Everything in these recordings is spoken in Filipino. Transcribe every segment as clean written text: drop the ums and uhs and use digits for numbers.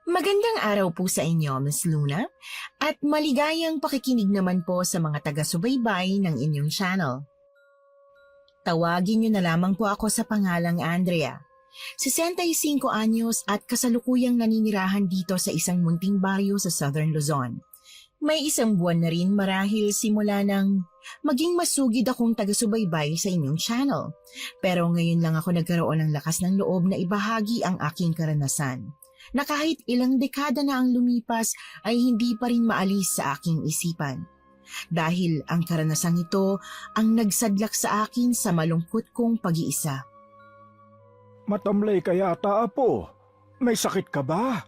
Magandang araw po sa inyo, Miss Luna, at maligayang pakikinig naman po sa mga taga-subaybay ng inyong channel. Tawagin niyo na lamang po ako sa pangalang Andrea. 65 anyos at kasalukuyang naninirahan dito sa isang munting baryo sa Southern Luzon. May isang buwan na rin marahil simula nang maging masugid akong taga-subaybay sa inyong channel. Pero ngayon lang ako nagkaroon ng lakas ng loob na ibahagi ang aking karanasan, na kahit ilang dekada na ang lumipas ay hindi pa rin maalis sa aking isipan. Dahil ang karanasang ito ang nagsadlak sa akin sa malungkot kong pag-iisa. Matamlay ka yata, Apo. May sakit ka ba?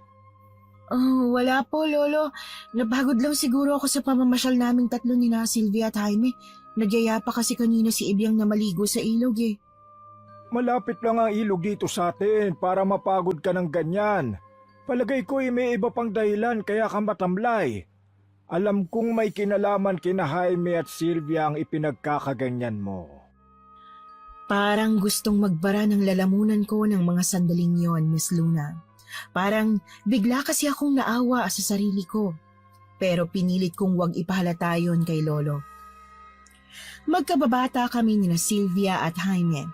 Oh, wala po, Lolo. Napagod lang siguro ako sa pamamasyal naming tatlo ni na Sylvia at Jaime. Nagyaya pa kasi kanina si Ibyang na maligo sa ilog eh. Malapit lang ang ilog dito sa atin para mapagod ka ng ganyan. Palagay ko may iba pang dahilan kaya ka matamlay. Alam kong may kinalaman kina Jaime at Sylvia ang ipinagkakaganyan mo. Parang gustong magbara ng lalamunan ko ng mga sandaling yon, Miss Luna. Parang bigla kasi akong naawa sa sarili ko. Pero pinilit kong wag ipahalata yon kay Lolo. Magkababata kami nina Sylvia at Jaime.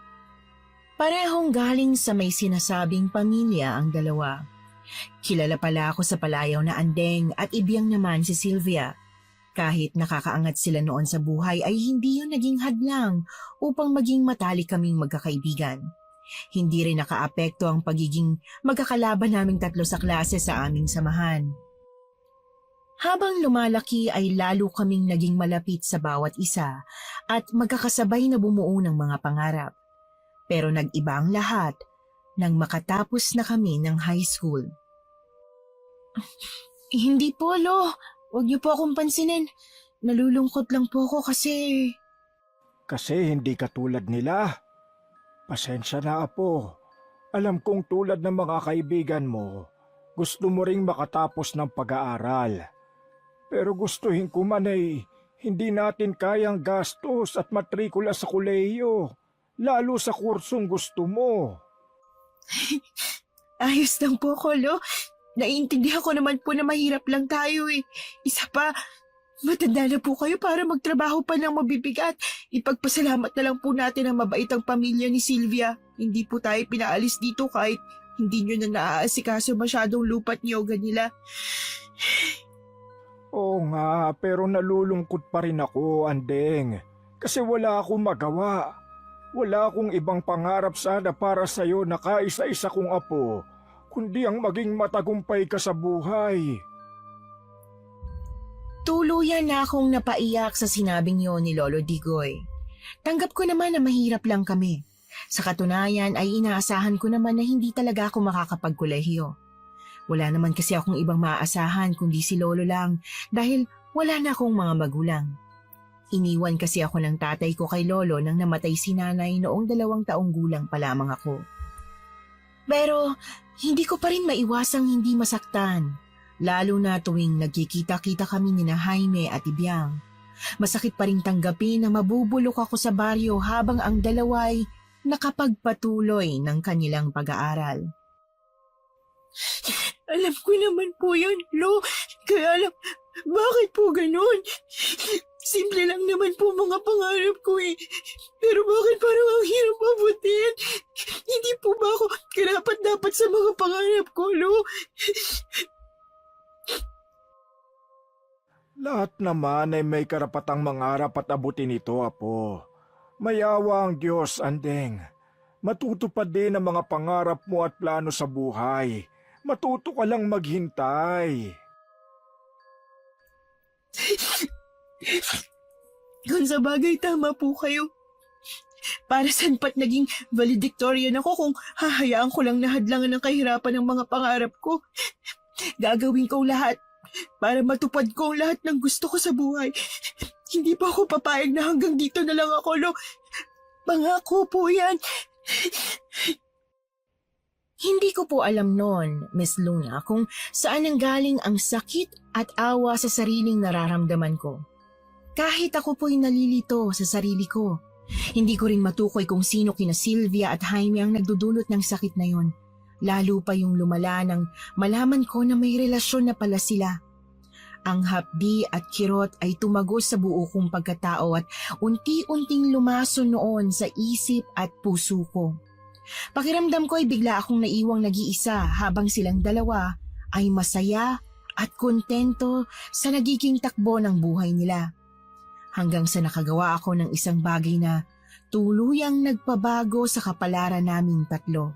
Parehong galing sa may sinasabing pamilya ang dalawa. Kilala pala ako sa palayaw na Andeng at Ibyang naman si Sylvia. Kahit nakakaangat sila noon sa buhay ay hindi yun naging hadlang upang maging matalik kaming magkakaibigan. Hindi rin nakaapekto ang pagiging magkakalaban naming tatlo sa klase sa aming samahan. Habang lumalaki ay lalo kaming naging malapit sa bawat isa at magkakasabay na bumuo ng mga pangarap. Pero nag-iba ang lahat nang makatapos na kami ng high school. Hindi po, Lo. Huwag niyo po akong pansinin. Nalulungkot lang po ako kasi... Kasi hindi ka tulad nila. Pasensya na, Apo. Alam kong tulad ng mga kaibigan mo, gusto mo ring makatapos ng pag-aaral. Pero gustuhin ko man ay hindi natin kayang gastos at matrikula sa kolehiyo, lalo sa kursong gusto mo. Ayos lang po ko, Lo. Naiintindihan ko naman po na mahirap lang tayo eh. Isa pa, matanda na po kayo para magtrabaho pa ng mabibigat. Ipagpasalamat na lang po natin ang mabait ang pamilya ni Sylvia. Hindi po tayo pinaalis dito kahit hindi nyo na naaasikaso masyadong lupat niyoga nila. Oo nga, pero nalulungkot pa rin ako, Andeng. Kasi wala akong magawa. Wala akong ibang pangarap sana para sa'yo na kaisa-isa kong apo, kundi ang maging matagumpay ka sa buhay. Tuluyan na akong napaiyak sa sinabing yon ni Lolo Digoy. Tanggap ko naman na mahirap lang kami. Sa katunayan ay inaasahan ko naman na hindi talaga ako makakapagkolehiyo. Wala naman kasi akong ibang maaasahan kundi si Lolo lang dahil wala na akong mga magulang. Iniwan kasi ako ng tatay ko kay Lolo nang namatay si nanay noong 2 taong gulang pa lamang ako. Pero hindi ko pa rin maiwasang hindi masaktan, lalo na tuwing nagkikita-kita kami ni na Jaime at Ibyang. Masakit pa rin tanggapin na mabubulok ako sa baryo habang ang dalaway nakapagpatuloy ng kanilang pag-aaral. Alam ko naman po yun, Lo. Kaya lang, bakit po ganun? Simple lang naman po mga pangarap ko eh. Pero bakit parang ang hirap abutin? Hindi po ba ako karapat-dapat sa mga pangarap ko, Lo? Lahat naman ay may karapatang mangarap at abutin ito, Apo. Mayawa ang Diyos, Andeng. Matutupad din ang mga pangarap mo at plano sa buhay. Matuto ka lang maghintay. Kung sa bagay tama po kayo. Para saan pat naging valedictorian ako kung hahayaan ko lang na hadlangan ng kahirapan ng mga pangarap ko. Gagawin ko lahat para matupad ko ang lahat ng gusto ko sa buhay. Hindi pa ako papayag na hanggang dito na lang ako, Lo. Pangako po yan. Hindi ko po alam noon, Miss Luna, kung saan nanggaling ang sakit at awa sa sariling nararamdaman ko. Kahit ako po'y nalilito sa sarili ko, hindi ko rin matukoy kung sino kina Sylvia at Jaime ang nagdudulot ng sakit na yon. Lalo pa yung lumala nang malaman ko na may relasyon na pala sila. Ang hapdi at kirot ay tumagos sa buo kong pagkatao at unti-unting lumason noon sa isip at puso ko. Pakiramdam ko ay bigla akong naiwang nag-iisa habang silang dalawa ay masaya at kontento sa nagiging takbo ng buhay nila. Hanggang sa nakagawa ako ng isang bagay na tuluyang nagpabago sa kapalaran naming tatlo.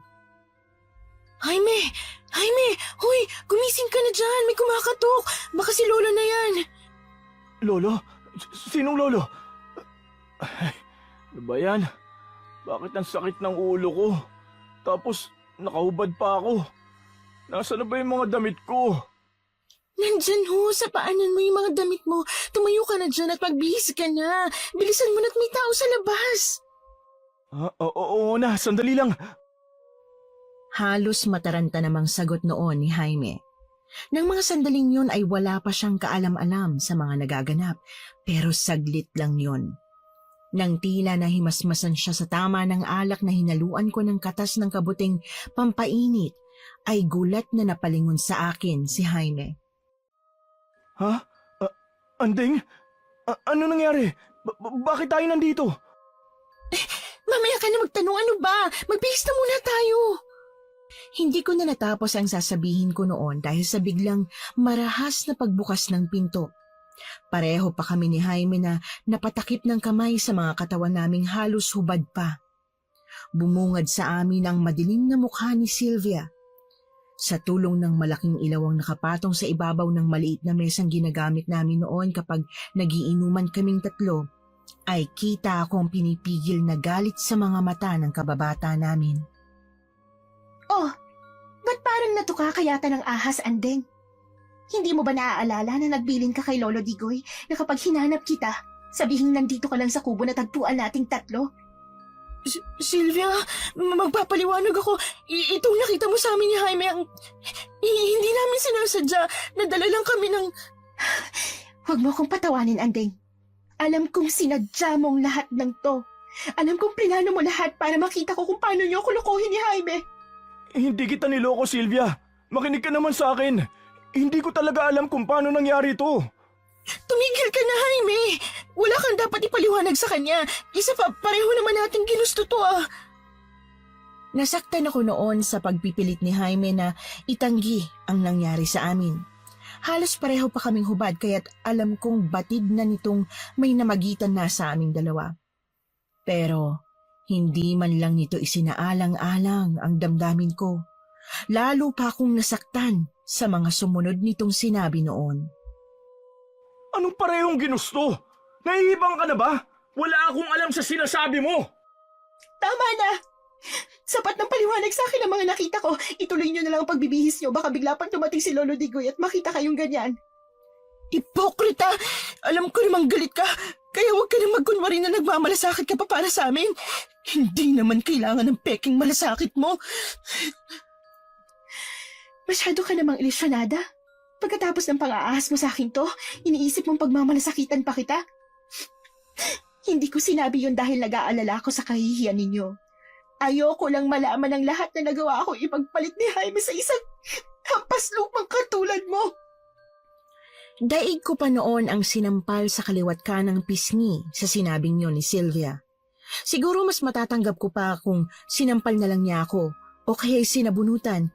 Jaime! Jaime! Hoy! Gumising ka na dyan! May kumakatok! Baka si Lolo na yan! Lolo? Sinong lolo? Ay, ano ba yan? Bakit ang sakit ng ulo ko? Tapos nakahubad pa ako. Nasaan na ba yung mga damit ko? Nandyan ho, sa paanan mo yung mga damit mo. Tumayo ka na dyan at magbihis ka na. Bilisan mo na't may tao sa labas. Oo na, sandali lang. Halos mataranta namang sagot noon ni Jaime. Nang mga sandaling yun ay wala pa siyang kaalam-alam sa mga nagaganap, pero saglit lang yun. Nang tila nahimasmasan siya sa tama ng alak na hinaluan ko ng katas ng kabuting pampainit, ay gulat na napalingon sa akin si Jaime. Ha? Anding? Ano nangyari? Bakit tayo nandito? Mamaya ka na magtanong, ano ba? Magbihis na muna tayo. Hindi ko na natapos ang sasabihin ko noon dahil sa biglang marahas na pagbukas ng pinto. Pareho pa kami ni Jaime na napatakip ng kamay sa mga katawan naming halos hubad pa. Bumungad sa amin ang madilim na mukha ni Sylvia. Sa tulong ng malaking ilaw ang nakapatong sa ibabaw ng maliit na mesang ginagamit namin noon kapag nagiinuman kaming tatlo, ay kita akong pinipigil na galit sa mga mata ng kababata namin. Oh, ba't parang natuka ka yata ng ahas, Andeng? Hindi mo ba naaalala na nagbilin ka kay Lolo Digoy na kapag hinanap kita, sabihin nandito ka lang sa kubo na tagpuan nating tatlo? Sylvia, magpapaliwanag ako. Itong nakita mo sa amin ni Jaime ang... Hindi namin sinasadya. Nadala lang kami ng... Huwag mo akong patawanin, Andeng. Alam kong sinadya mong lahat ng to. Alam kong plinano mo lahat para makita ko kung paano niyo ako lokohin ni Jaime. Hindi kita niloko, Sylvia. Makinig ka naman sa akin. Hindi ko talaga alam kung paano nangyari ito. Tumigil ka na, Jaime. Wala kang dapat ipaliwanag sa kanya. Isa pa, pareho naman natin ginusto to ah. Nasaktan ako noon sa pagpipilit ni Jaime na itanggi ang nangyari sa amin. Halos pareho pa kaming hubad kaya't alam kong batid na nitong may namagitan na sa aming dalawa. Pero hindi man lang nito isinaalang-alang ang damdamin ko. Lalo pa akong nasaktan sa mga sumunod nitong sinabi noon. Anong parehong ginusto? Nahihibang ka na ba? Wala akong alam sa sinasabi mo. Tama na! Sapat ng paliwanag sa akin ang mga nakita ko. Ituloy niyo na lang ang pagbibihis niyo. Baka bigla pang dumating si Lolo Digoy at makita kayong ganyan. Hipokrita! Alam ko namang galit ka. Kaya huwag ka na magkunwari na nagmamalasakit ka pa para sa amin. Hindi naman kailangan ng peking malasakit mo. Masyado ka namang ilisyonada. Pagkatapos ng pang-aahas mo sa akin to, iniisip mong pagmamalasakitan pa kita? Hindi ko sinabi yun dahil nag-aalala ako sa kahihiyan ninyo. Ayoko lang malaman ang lahat na nagawa ko ipagpalit ni Jaime sa isang hampas lupang katulad mo. Daig ko pa noon ang sinampal sa kaliwat kanang pisngi sa sinabing yun ni Sylvia. Siguro mas matatanggap ko pa kung sinampal na lang niya ako o kaya sinabunutan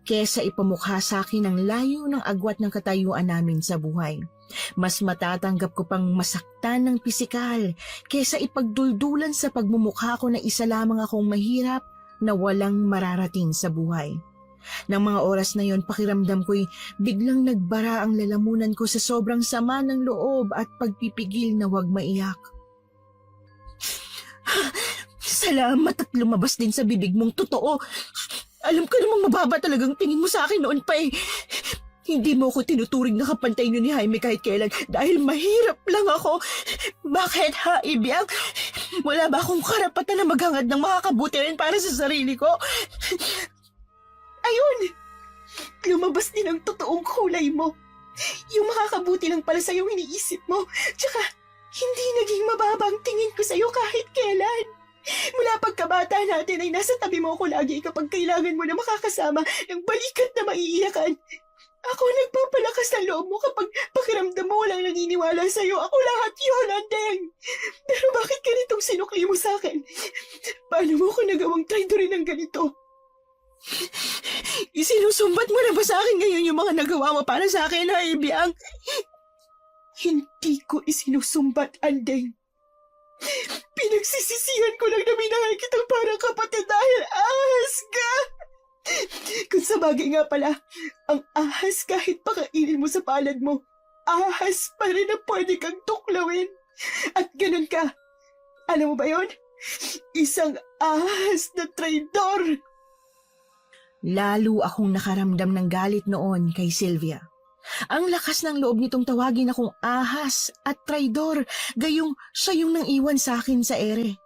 kesa ipamukha sa akin ang layo ng agwat ng katayuan namin sa buhay. Mas matatanggap ko pang masaktan ng pisikal kesa ipagduldulan sa pagmumukha ko na isa lamang akong mahirap na walang mararating sa buhay. Nang mga oras na yon, pakiramdam ko'y biglang nagbara ang lalamunan ko sa sobrang sama ng loob at pagpipigil na huwag maiyak. Salamat at lumabas din sa bibig mong totoo. Alam ko namang mababa talagang tingin mo sa akin noon pa eh. Hindi mo ako tinuturing na kapantay niyo ni Jaime kahit kailan dahil mahirap lang ako. Bakit ha, Ibiang? Wala ba akong karapatan na maghangad ng makakabuti rin para sa sarili ko? Ayun! Lumabas din ang totoong kulay mo. Yung makakabuti lang pala sa'yo iniisip mo. Tsaka, hindi naging mababa ang tingin ko sa'yo kahit kailan. Mula pagkabata natin ay nasa tabi mo ako lagi kapag kailangan mo na makakasama ng balikat na maiiyakan. Ako ang nagpapalakas ng loob mo kapag pakiramdam mo walang naniniwala sa'yo. Ako lahat yun, Andeng. Pero bakit ganitong sinukli mo sa akin? Paano mo ko nagawang traidorin ng ganito? Isinusumbat mo na ba sa akin ngayon yung mga nagawa mo para sa akin, ha, Ibiang? Hindi ko isinusumbat, Andeng. Pinagsisisihan ko lang na minahal kitang parang kapatid dahil ahas ka. Kung sa bagay nga pala, ang ahas kahit pakainin mo sa palad mo, ahas pa rin na pwede kang tuklawin. At ganun ka. Alam mo ba yon? Isang ahas na traidor. Lalo akong nakaramdam ng galit noon kay Sylvia. Ang lakas ng loob nitong tawagin akong ahas at traidor, gayong siya yung nang iwan sa akin sa ere.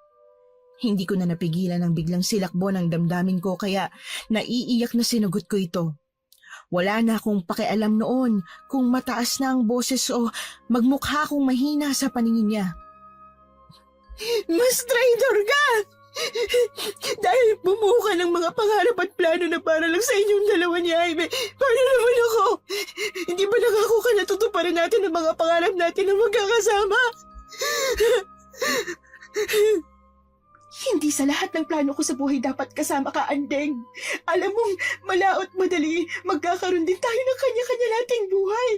Hindi ko na napigilan ang biglang silakbo ng damdamin ko kaya naiiyak na sinagot ko ito. Wala na akong pakialam noon kung mataas na ang boses o magmukha akong mahina sa paningin niya. Mas traidor ka! Dahil bumuo ka ng mga pangarap at plano na para lang sa inyong dalawa ni Jaime. Paano naman ako? Hindi ba nangako ka na tutuparin natin ang mga pangarap natin na magkakasama? Hindi sa lahat ng plano ko sa buhay dapat kasama ka, Andeng. Alam mong malaot madali, magkakaroon din tayo ng kanya-kanya nating buhay.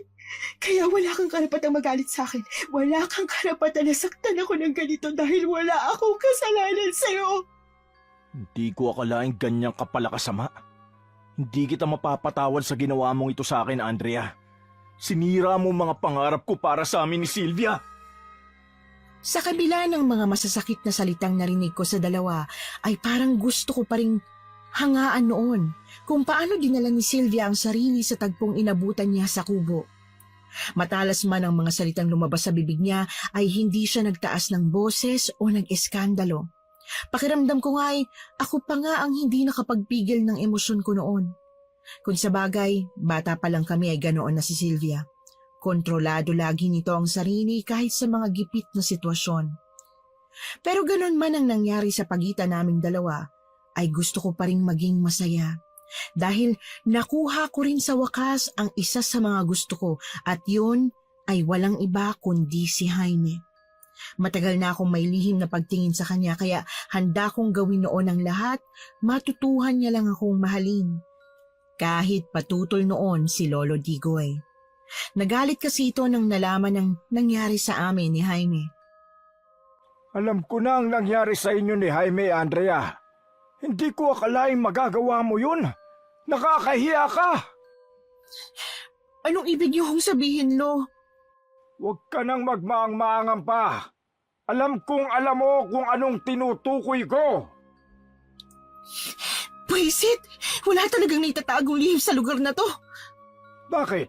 Kaya wala kang karapatang magalit sa akin. Wala kang karapatan na saktan ako ng ganito dahil wala akong kasalanan sa'yo. Hindi ko akalaing ganyan ka pala kasama. Hindi kita mapapatawad sa ginawa mong ito sa akin, Andrea. Sinira mo mga pangarap ko para sa amin ni Sylvia. Sa kabila ng mga masasakit na salitang narinig ko sa dalawa, ay parang gusto ko pa ring hangaan noon kung paano dinala ni Sylvia ang sarili sa tagpong inabutan niya sa kubo. Matalas man ang mga salitang lumabas sa bibig niya ay hindi siya nagtaas ng boses o nag-eskandalo. Pakiramdam ko nga ay ako pa nga ang hindi nakapagpigil ng emosyon ko noon. Kung sa bagay, bata pa lang kami ay ganoon na si Sylvia. Kontrolado lagi nito ang sarili kahit sa mga gipit na sitwasyon. Pero ganoon man ang nangyari sa pagitan naming dalawa, ay gusto ko pa rin maging masaya. Dahil nakuha ko rin sa wakas ang isa sa mga gusto ko at yun ay walang iba kundi si Jaime. Matagal na akong may lihim na pagtingin sa kanya kaya handa kong gawin noon ang lahat, matutuhan niya lang akong mahalin. Kahit patutol noon si Lolo Digoy. Nagalit kasi ito nang nalaman ng nangyari sa amin ni Jaime. Alam ko na ang nangyari sa inyo ni Jaime, Andrea. Hindi ko akalaing magagawa mo yun. Nakakahiya ka. Anong ibig niyo hong sabihin, Lo? Huwag ka nang magmaang-maangan pa. Alam kong alam mo kung anong tinutukoy ko. Pwisit! Wala talagang naitatagong lihim sa lugar na to. Bakit?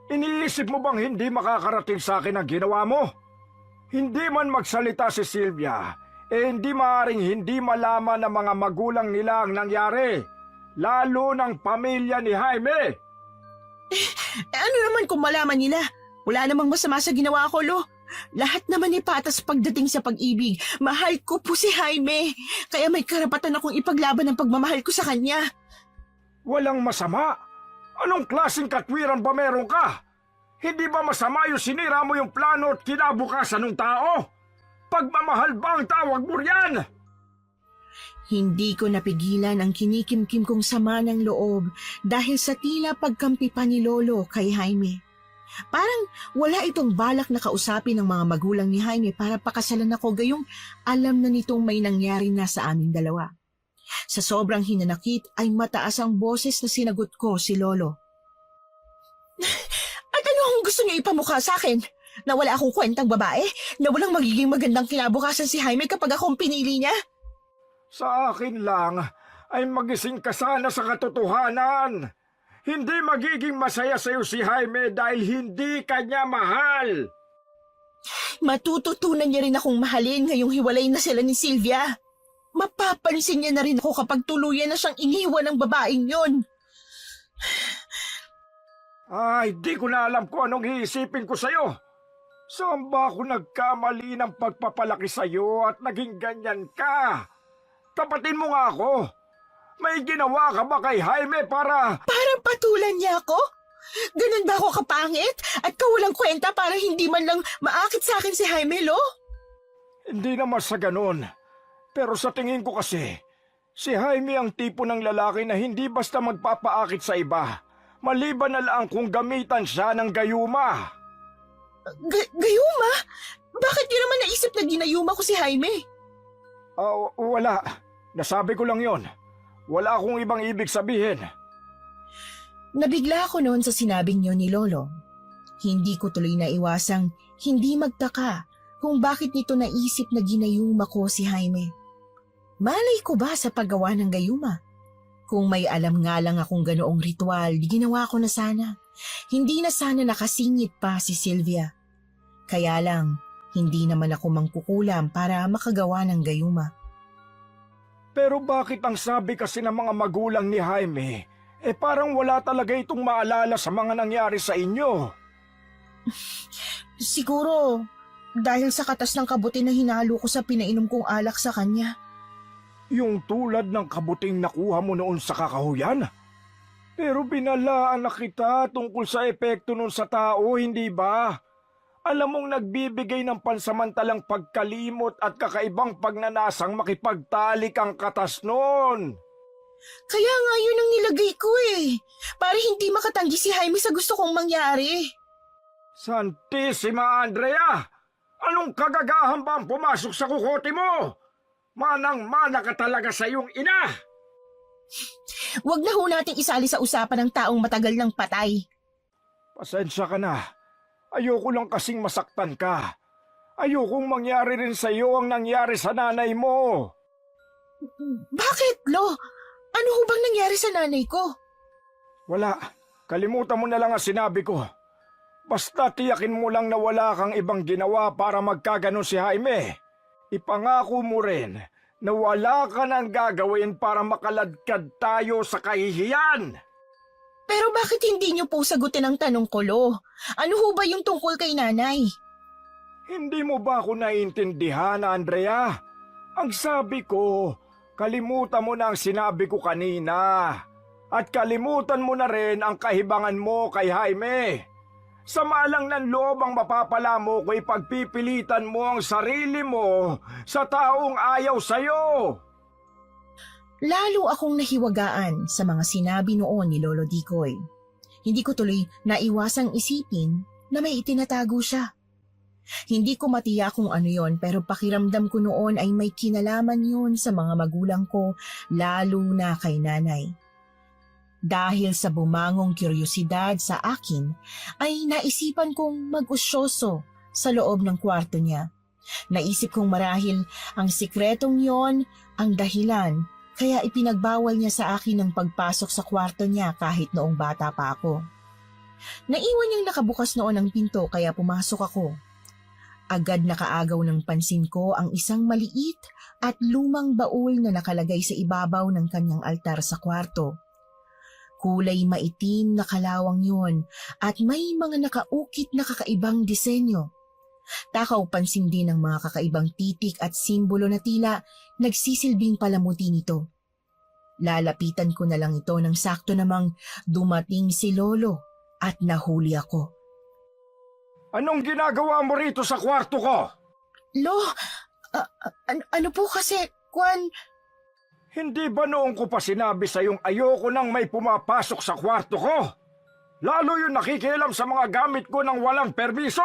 Iniisip mo bang hindi makakarating sa akin ang ginawa mo? Hindi man magsalita si Sylvia, hindi maaaring hindi malaman ng mga magulang nila ang nangyari, lalo ng pamilya ni Jaime. Ano naman kung malaman nila? Wala namang masama sa ginawa ko, Lo. Lahat naman ay patas pagdating sa pag-ibig. Mahal ko po si Jaime, kaya may karapatan akong ipaglaban ang pagmamahal ko sa kanya. Walang masama. Anong klaseng katwiran ba meron ka? Hindi ba masama yung sinira mo yung plano at kinabukasan ng tao? Pagmamahal ba ang tawag mo riyan? Hindi ko napigilan ang kinikimkim kong sama ng loob dahil sa tila pagkampi pa ni Lolo kay Jaime. Parang wala itong balak na kausapin ng mga magulang ni Jaime para pakasalan ako gayong alam na nitong may nangyari na sa aming dalawa. Sa sobrang hinanakit ay mataas ang boses na sinagot ko si Lolo. At ano ang gusto niyo ipamukha sa akin? Na wala akong kwentang babae? Na walang magiging magandang kinabukasan si Jaime kapag akong pinili niya? Sa akin lang ay magising ka sana sa katotohanan. Hindi magiging masaya sa'yo si Jaime dahil hindi kanya mahal. Matututunan niya rin akong mahalin ngayong hiwalay na sila ni Sylvia. Mapapansin niya na rin ako kapag tuluyan na siyang iniwan ng babaeng yon. Ay, di ko na alam kung anong iisipin ko sa'yo. Saan ba ako nagkamali ng pagpapalaki sa'yo at naging ganyan ka? Tapatin mo nga ako. May ginawa ka ba kay Jaime para... Parang patulan niya ako? Ganun ba ako kapangit? At kawalang kwenta para hindi man lang maakit sa akin si Jaime, Lo? Hindi naman sa ganun. Pero sa tingin ko kasi, si Jaime ang tipo ng lalaki na hindi basta magpapaakit sa iba. Maliban na lang kung gamitan siya ng gayuma. Gayuma? Bakit niyo naman naisip na ginayuma ko si Jaime? Wala. Nasabi ko lang yon. Wala akong ibang ibig sabihin. Nabigla ako noon sa sinabing niyo ni Lolo. Hindi ko tuloy naiwasang hindi magtaka kung bakit nito naisip na ginayuma ko si Jaime. Malay ko ba sa paggawa ng gayuma? Kung may alam nga lang akong ganoong ritual, di ginawa ko na sana. Hindi na sana nakasingit pa si Sylvia. Kaya lang, hindi naman ako mangkukulam para makagawa ng gayuma. Pero bakit ang sabi kasi ng mga magulang ni Jaime, parang wala talaga itong maalala sa mga nangyari sa inyo? Siguro, dahil sa katas ng kabuti na hinalo ko sa pinainom kong alak sa kanya. Yung tulad ng kabuting nakuha mo noon sa kakahuyan? Pero binalaan na kita tungkol sa epekto nun sa tao, hindi ba? Alam mong nagbibigay ng pansamantalang pagkalimot at kakaibang pagnanasang makipagtalik ang katas nun. Kaya nga yun ang nilagay ko para hindi makatanggi si Jaime sa gusto kong mangyari. Santissima Andrea! Anong kagagahan ba ang pumasok sa kukote mo? Manang-mana ka talaga sa iyong ina! Huwag na ho nating isali sa usapan ng taong matagal ng patay. Pasensya ka na. Ayoko lang kasing masaktan ka. Ayokong mangyari rin sa iyo ang nangyari sa nanay mo. Bakit, Lo? Ano ho bang nangyari sa nanay ko? Wala. Kalimutan mo na lang ang sinabi ko. Basta tiyakin mo lang na wala kang ibang ginawa para magkaganon si Jaime. Ipangako mo rin na wala ka nang gagawin para makaladkad tayo sa kahihiyan. Pero bakit hindi niyo po sagutin ang tanong ko, Lo? Ano ho ba yung tungkol kay nanay? Hindi mo ba ako naiintindihan, Andrea? Ang sabi ko, kalimutan mo na ang sinabi ko kanina. At kalimutan mo na rin ang kahibangan mo kay Jaime. Sama lang ng loob ang mapapala mo kung ipagpipilitan mo ang sarili mo sa taong ayaw sa'yo. Lalo akong nahiwagaan sa mga sinabi noon ni Lolo Dikoy. Hindi ko tuloy naiwasang isipin na may itinatago siya. Hindi ko matiyak kung ano yon, pero pakiramdam ko noon ay may kinalaman yon sa mga magulang ko, lalo na kay nanay. Dahil sa bumangong kuryosidad sa akin, ay naisipan kong mag-usyoso sa loob ng kwarto niya. Naisip kong marahil ang sikretong yon ang dahilan kaya ipinagbawal niya sa akin ang pagpasok sa kwarto niya kahit noong bata pa ako. Naiwan niyang nakabukas noon ang pinto kaya pumasok ako. Agad nakaagaw ng pansin ko ang isang maliit at lumang baul na nakalagay sa ibabaw ng kanyang altar sa kwarto. Kulay maitim na kalawang yun at may mga nakaukit na kakaibang disenyo. Takaw pansin din ng mga kakaibang titik at simbolo na tila nagsisilbing palamuti nito. Lalapitan ko na lang ito nang sakto namang dumating si Lolo at nahuli ako. Anong ginagawa mo rito sa kwarto ko? Lo, ano po kasi, Kwan? Hindi ba noong ko pa sinabi sa yung ayoko nang may pumapasok sa kwarto ko? Lalo yung nakikialam sa mga gamit ko nang walang permiso.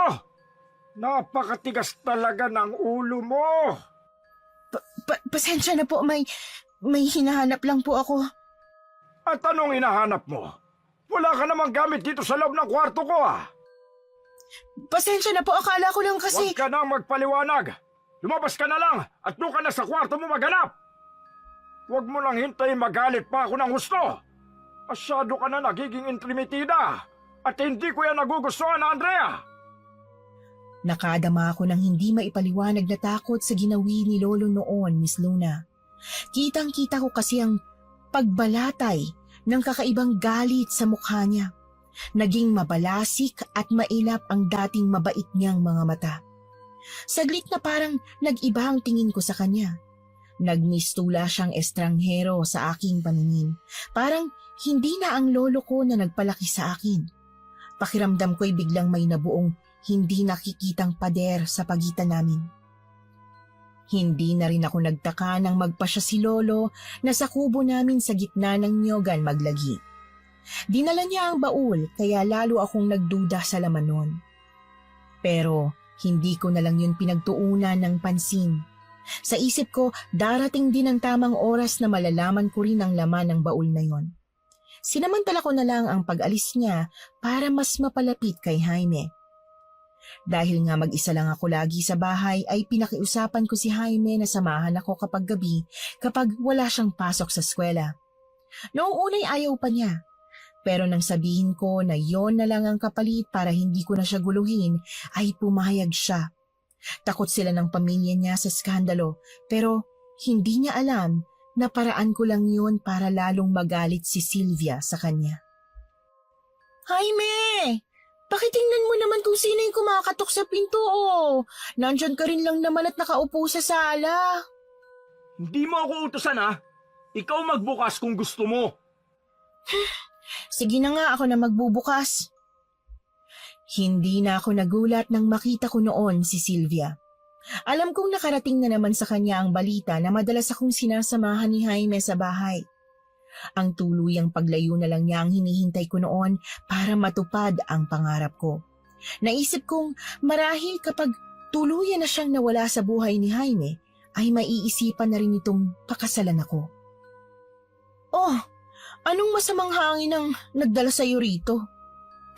Napakatigas talaga ng ulo mo. Pasensya na po, may hinahanap lang po ako. At anong hinahanap mo? Wala ka namang gamit dito sa loob ng kwarto ko Pasensya na po, akala ko lang kasi... Huwag ka nang magpaliwanag. Lumabas ka na lang at doon ka na sa kwarto mo maghanap. Huwag mo lang hintayin magalit pa ako ng husto. Masyado ka na nagiging intrimitida at hindi ko yan nagugustuhan, Andrea. Nakadama ako ng hindi maipaliwanag na takot sa ginawi ni Lolo noon, Miss Luna. Kitang-kita ko kasi ang pagbalatay ng kakaibang galit sa mukha niya. Naging mabalasik at mailap ang dating mabait niyang mga mata. Saglit na parang nag-iba ang tingin ko sa kanya. Nagmistula siyang estranghero sa aking paningin. Parang hindi na ang lolo ko na nagpalaki sa akin. Pakiramdam ko'y biglang may nabuong hindi nakikitang pader sa pagitan namin. Hindi na rin ako nagtaka nang magpasya si lolo na sa kubo namin sa gitna ng nyogan maglagi. Dinala niya ang baul kaya lalo akong nagduda sa laman nun. Pero hindi ko na lang yun pinagtuunan ng pansin. Sa isip ko, darating din ang tamang oras na malalaman ko rin ang laman ng baul na yon. Sinamantala ko na lang ang pag-alis niya para mas mapalapit kay Jaime. Dahil nga mag-isa lang ako lagi sa bahay ay pinakiusapan ko si Jaime na samahan ako kapag gabi kapag wala siyang pasok sa eskwela. Noong unay ayaw pa niya. Pero nang sabihin ko na yon na lang ang kapalit para hindi ko na siya guluhin, ay pumayag siya. Takot sila ng pamilya niya sa skandalo, pero hindi niya alam na paraan ko lang yun para lalong magalit si Sylvia sa kanya. Jaime! Pakitingnan mo naman kung sino yung kumakatok sa pinto, oh. Nandyan ka rin lang naman at nakaupo sa sala. Hindi mo ako utusan ha. Ikaw magbukas kung gusto mo. Sige na nga, ako na magbubukas. Hindi na ako nagulat nang makita ko noon si Sylvia. Alam kong nakarating na naman sa kanya ang balita na madalas akong sinasamahan ni Jaime sa bahay. Ang tuluyang paglayo na lang niya ang hinihintay ko noon para matupad ang pangarap ko. Naisip kong marahil kapag tuluyan na siyang nawala sa buhay ni Jaime, ay maiisipan na rin itong pakasalan ako. Oh, anong masamang hangin ang nagdala sa iyo rito?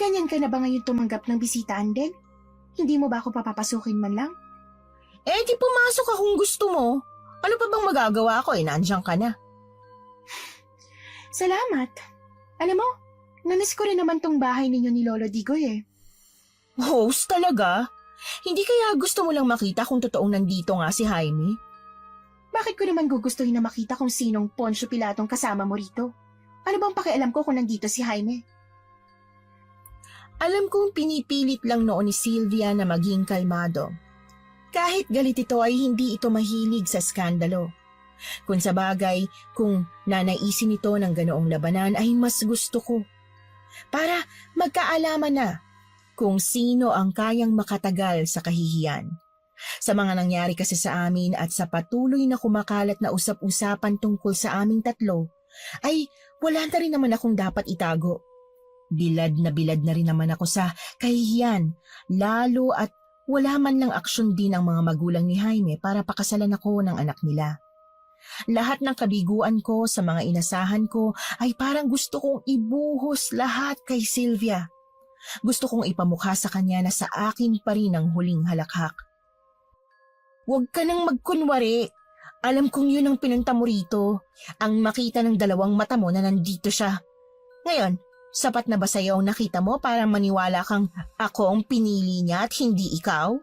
Ganyan ka na ba ngayon tumanggap ng bisita, Anden? Hindi mo ba ako papapasukin man lang? Eh, di pumasok ka kung gusto mo. Ano pa bang magagawa ko? Nandiyan ka na. Salamat. Alam mo, namiss ko rin naman tong bahay ninyo ni Lolo Digoy eh. Host talaga? Hindi kaya gusto mo lang makita kung totoong nandito nga si Jaime? Bakit ko naman gugustuhin na makita kung sinong Poncio Pilatong kasama mo rito? Ano bang pakialam ko kung nandito si Jaime? Alam kong pinipilit lang noon ni Sylvia na maging kalmado. Kahit galit ito ay hindi ito mahilig sa skandalo. Kung sa bagay, kung nanaisin ito ng ganoong labanan ay mas gusto ko. Para magkaalaman na kung sino ang kayang makatagal sa kahihiyan. Sa mga nangyari kasi sa amin at sa patuloy na kumakalat na usap-usapan tungkol sa aming tatlo, ay wala na rin naman akong dapat itago. Bilad na rin naman ako sa kahihiyan, lalo at wala man lang aksyon din ang mga magulang ni Jaime para pakasalan ako ng anak nila. Lahat ng kabiguan ko sa mga inasahan ko ay parang gusto kong ibuhos lahat kay Sylvia. Gusto kong ipamukha sa kanya na sa akin pa rin ang huling halakhak. Huwag ka nang magkunwari. Alam kong yun ang pinunta mo rito. Ang makita ng dalawang mata mo na nandito siya. Ngayon, sapat na ba sa'yo ang nakita mo para maniwala kang ako ang pinili niya at hindi ikaw?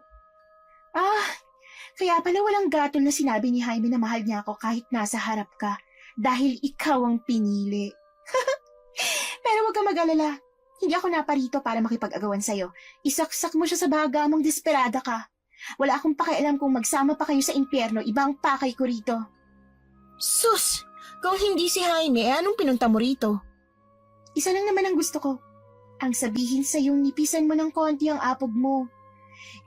Kaya pala walang gatol na sinabi ni Jaime na mahal niya ako kahit nasa harap ka dahil ikaw ang pinili. Pero huwag ka mag-alala. Hindi ako naparito para makipag-agawan sa'yo. Isaksak mo siya sa baga mong desperada ka. Wala akong pakialam kung magsama pa kayo sa impyerno, ibang pakay ko rito. Sus! Kung hindi si Jaime, anong pinunta mo rito? Isa lang naman ang gusto ko. Ang sabihin sa iyong nipisan mo ng konti ang apog mo.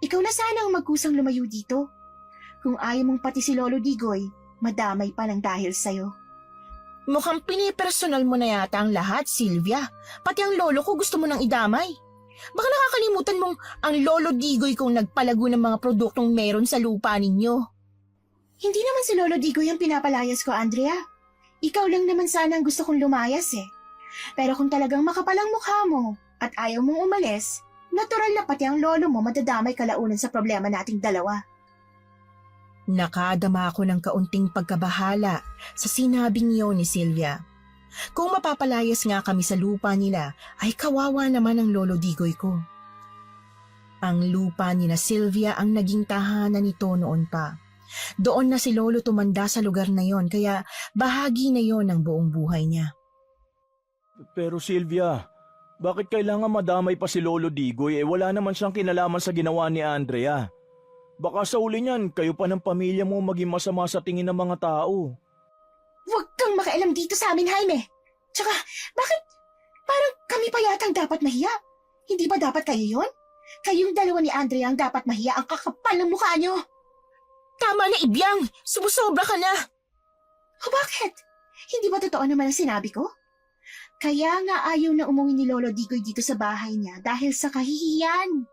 Ikaw na sana ang magkusang lumayo dito. Kung ayaw mong pati si Lolo Digoy, madamay pa lang dahil sa'yo. Mukhang pinipersonal mo na yata ang lahat, Sylvia. Pati ang lolo ko gusto mo nang idamay. Baka nakakalimutan mong ang Lolo Digoy kung nagpalago ng mga produktong meron sa lupa ninyo. Hindi naman si Lolo Digoy ang pinapalayas ko, Andrea. Ikaw lang naman sana ang gusto kong lumayas eh. Pero kung talagang makapalang mukha mo at ayaw mong umalis, natural na pati ang lolo mo madadamay kalaunan sa problema nating dalawa. Nakadama ako ng kaunting pagkabahala sa sinabing iyon ni Sylvia. Kung mapapalayas nga kami sa lupa nila, ay kawawa naman ang Lolo Digoy ko. Ang lupa ni na Sylvia ang naging tahanan nito noon pa. Doon na si Lolo tumanda sa lugar na yon, kaya bahagi na yon ng buong buhay niya. Pero Sylvia, Bakit kailangan madamay pa si Lolo Digoy wala naman siyang kinalaman sa ginawa ni Andrea? Baka sa uli niyan, kayo pa ng pamilya mo maging masama sa tingin ng mga tao. Huwag kang makialam dito sa amin, Jaime. Tsaka, bakit parang kami pa yatang dapat mahiya? Hindi ba dapat kayo yon? Kayong dalawa ni Andrea ang dapat mahiya, ang kakapal ng mukha nyo. Tama na, Ibyang! Sumusobra ka na! O bakit? Hindi ba totoo naman ang sinabi ko? Kaya nga ayaw na umuwi ni Lolo Digoy dito sa bahay niya dahil sa kahihiyan.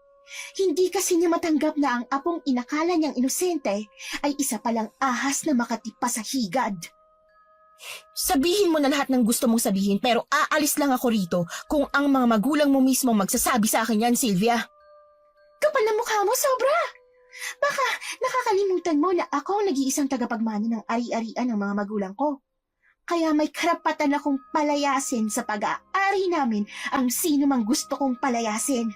Hindi kasi niya matanggap na ang apong inakala niyang inosente ay isa palang ahas na makatipa sa higad. Sabihin mo na lahat ng gusto mong sabihin pero aalis lang ako rito kung ang mga magulang mo mismo magsasabi sa akin yan, Sylvia. Kapal na mukha mo, sobra! Baka nakakalimutan mo na ako ang nag-iisang tagapagmana ng ari-arian ng mga magulang ko. Kaya may karapatan akong palayasin sa pag-aari namin ang sino mang gusto kong palayasin.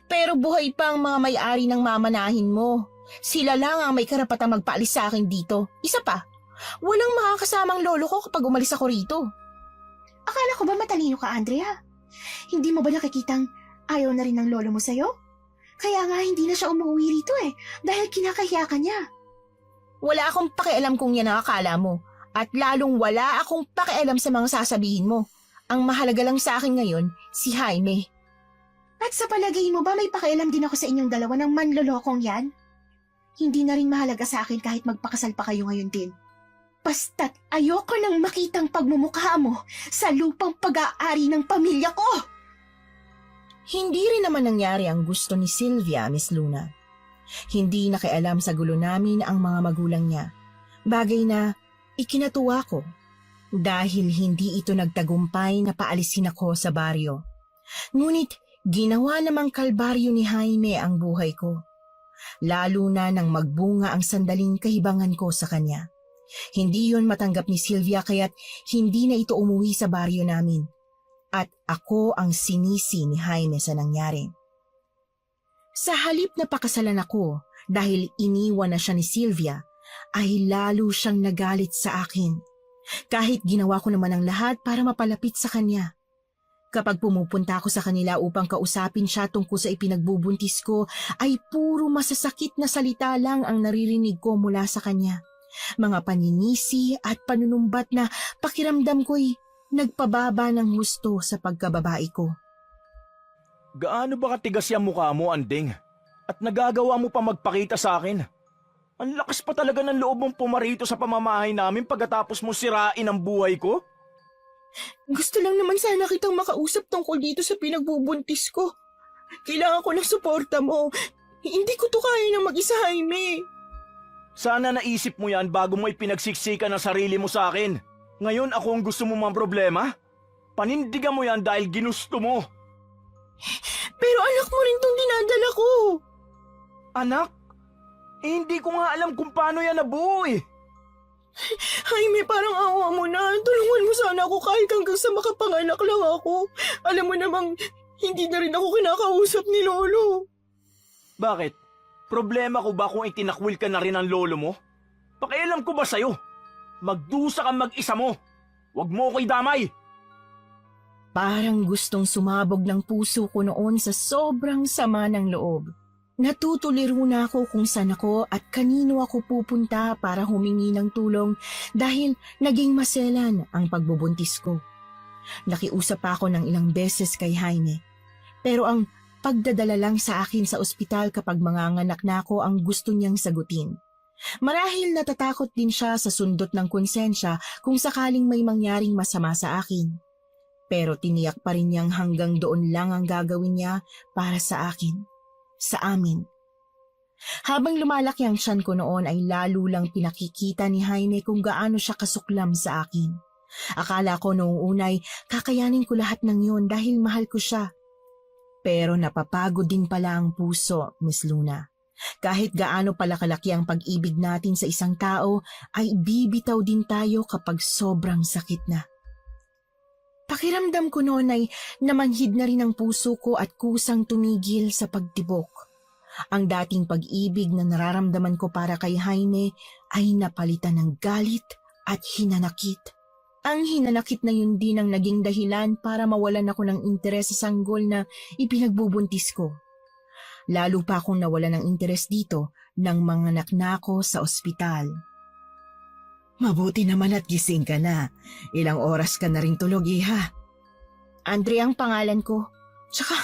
Pero buhay pa ang mga may-ari ng mamanahin mo. Sila lang ang may karapatang magpaalis sa akin dito. Isa pa, walang makakasamang lolo ko kapag umalis ako rito. Akala ko ba matalino ka, Andrea? Hindi mo ba nakikitang ayaw na rin ng lolo mo sa'yo? Kaya nga hindi na siya umuwi rito dahil kinakahiya ka niya. Wala akong pakialam kung yan ang akala mo. At lalong wala akong pakialam sa mga sasabihin mo. Ang mahalaga lang sa akin ngayon, si Jaime. At sa palagay mo ba may pakialam din ako sa inyong dalawa ng manlolokong yan? Hindi na rin mahalaga sa akin kahit magpakasal pa kayo ngayon din. Basta't ayoko nang makitang pagmumukha mo sa lupang pag-aari ng pamilya ko! Hindi rin naman nangyari ang gusto ni Sylvia, Miss Luna. Hindi nakialam sa gulo namin ang mga magulang niya. Bagay na ikinatuwa ko dahil hindi ito nagtagumpay na paalisin ako sa baryo. Ngunit ginawa namang kalbaryo ni Jaime ang buhay ko. Lalo na nang magbunga ang sandaling kahibangan ko sa kanya. Hindi yon matanggap ni Sylvia kaya't hindi na ito umuwi sa baryo namin. At ako ang sinisi ni Jaime sa nangyari. Sa halip na pakasalan ako dahil iniwan na siya ni Sylvia, ay lalo siyang nagalit sa akin. Kahit ginawa ko naman ang lahat para mapalapit sa kanya. Kapag pumupunta ako sa kanila upang kausapin siya tungkol sa ipinagbubuntis ko, ay puro masasakit na salita lang ang naririnig ko mula sa kanya. Mga paninisi at panunumbat na pakiramdam ko'y nagpababa ng husto sa pagkababae ko. Gaano ba katigas yung mukha mo, Anding? At nagagawa mo pa magpakita sa akin? Ang lakas pa talaga ng loob mong pumarito sa pamamahay namin pagkatapos mo sirain ang buhay ko? Gusto lang naman sana kitang makausap tungkol dito sa pinagbubuntis ko. Kailangan ko ng suporta mo. Hindi ko to kaya ng mag-isa, Jaime. Sana naisip mo yan bago mo ipinagsiksikan ang sarili mo sa akin. Ngayon ako ang gusto mo mang problema? Panindigan mo yan dahil ginusto mo. Pero anak mo rin tong dinadala ko. Anak? Hindi ko nga alam kung paano yan nabuo eh. Jaime, parang awa mo na. Tulungan mo sana ako kahit hanggang sa makapanganak lang ako. Alam mo namang hindi na rin ako kinakausap ni Lolo. Bakit? Problema ko ba kung itinakwil ka na rin ng lolo mo? Pakialam ko ba sa'yo? Magdusa kang mag-isa mo. Huwag mo ako'y damay. Parang gustong sumabog ng puso ko noon sa sobrang sama ng loob. Natutuliro na ako kung saan ako at kanino ako pupunta para humingi ng tulong dahil naging maselan ang pagbubuntis ko. Nakiusap pa ako ng ilang beses kay Jaime. Pero ang pagdadala lang sa akin sa ospital kapag manganganak na ako ang gusto niyang sagutin. Marahil natatakot din siya sa sundot ng konsensya kung sakaling may mangyaring masama sa akin. Pero tiniyak pa rin niyang hanggang doon lang ang gagawin niya para sa akin. Sa amin. Habang lumalaki ang tiyan ko noon ay lalo lang pinakikita ni Jaime kung gaano siya kasuklam sa akin. Akala ko noong unay kakayanin ko lahat ng yon dahil mahal ko siya. Pero napapagod din pala ang puso, Miss Luna. Kahit gaano pala kalaki ang pag-ibig natin sa isang tao, ay bibitaw din tayo kapag sobrang sakit na. Pakiramdam ko noon ay namanhid na rin ang puso ko at kusang tumigil sa pagtibok. Ang dating pag-ibig na nararamdaman ko para kay Jaime ay napalitan ng galit at hinanakit. Ang hinanakit na yun din ang naging dahilan para mawalan ako ng interes sa sanggol na ipinagbubuntis ko. Lalo pa akong nawalan ng interes dito nang manganak na ako sa ospital. Mabuti naman at gising ka na. Ilang oras ka na rin tulog, iha. Andre ang pangalan ko. Tsaka,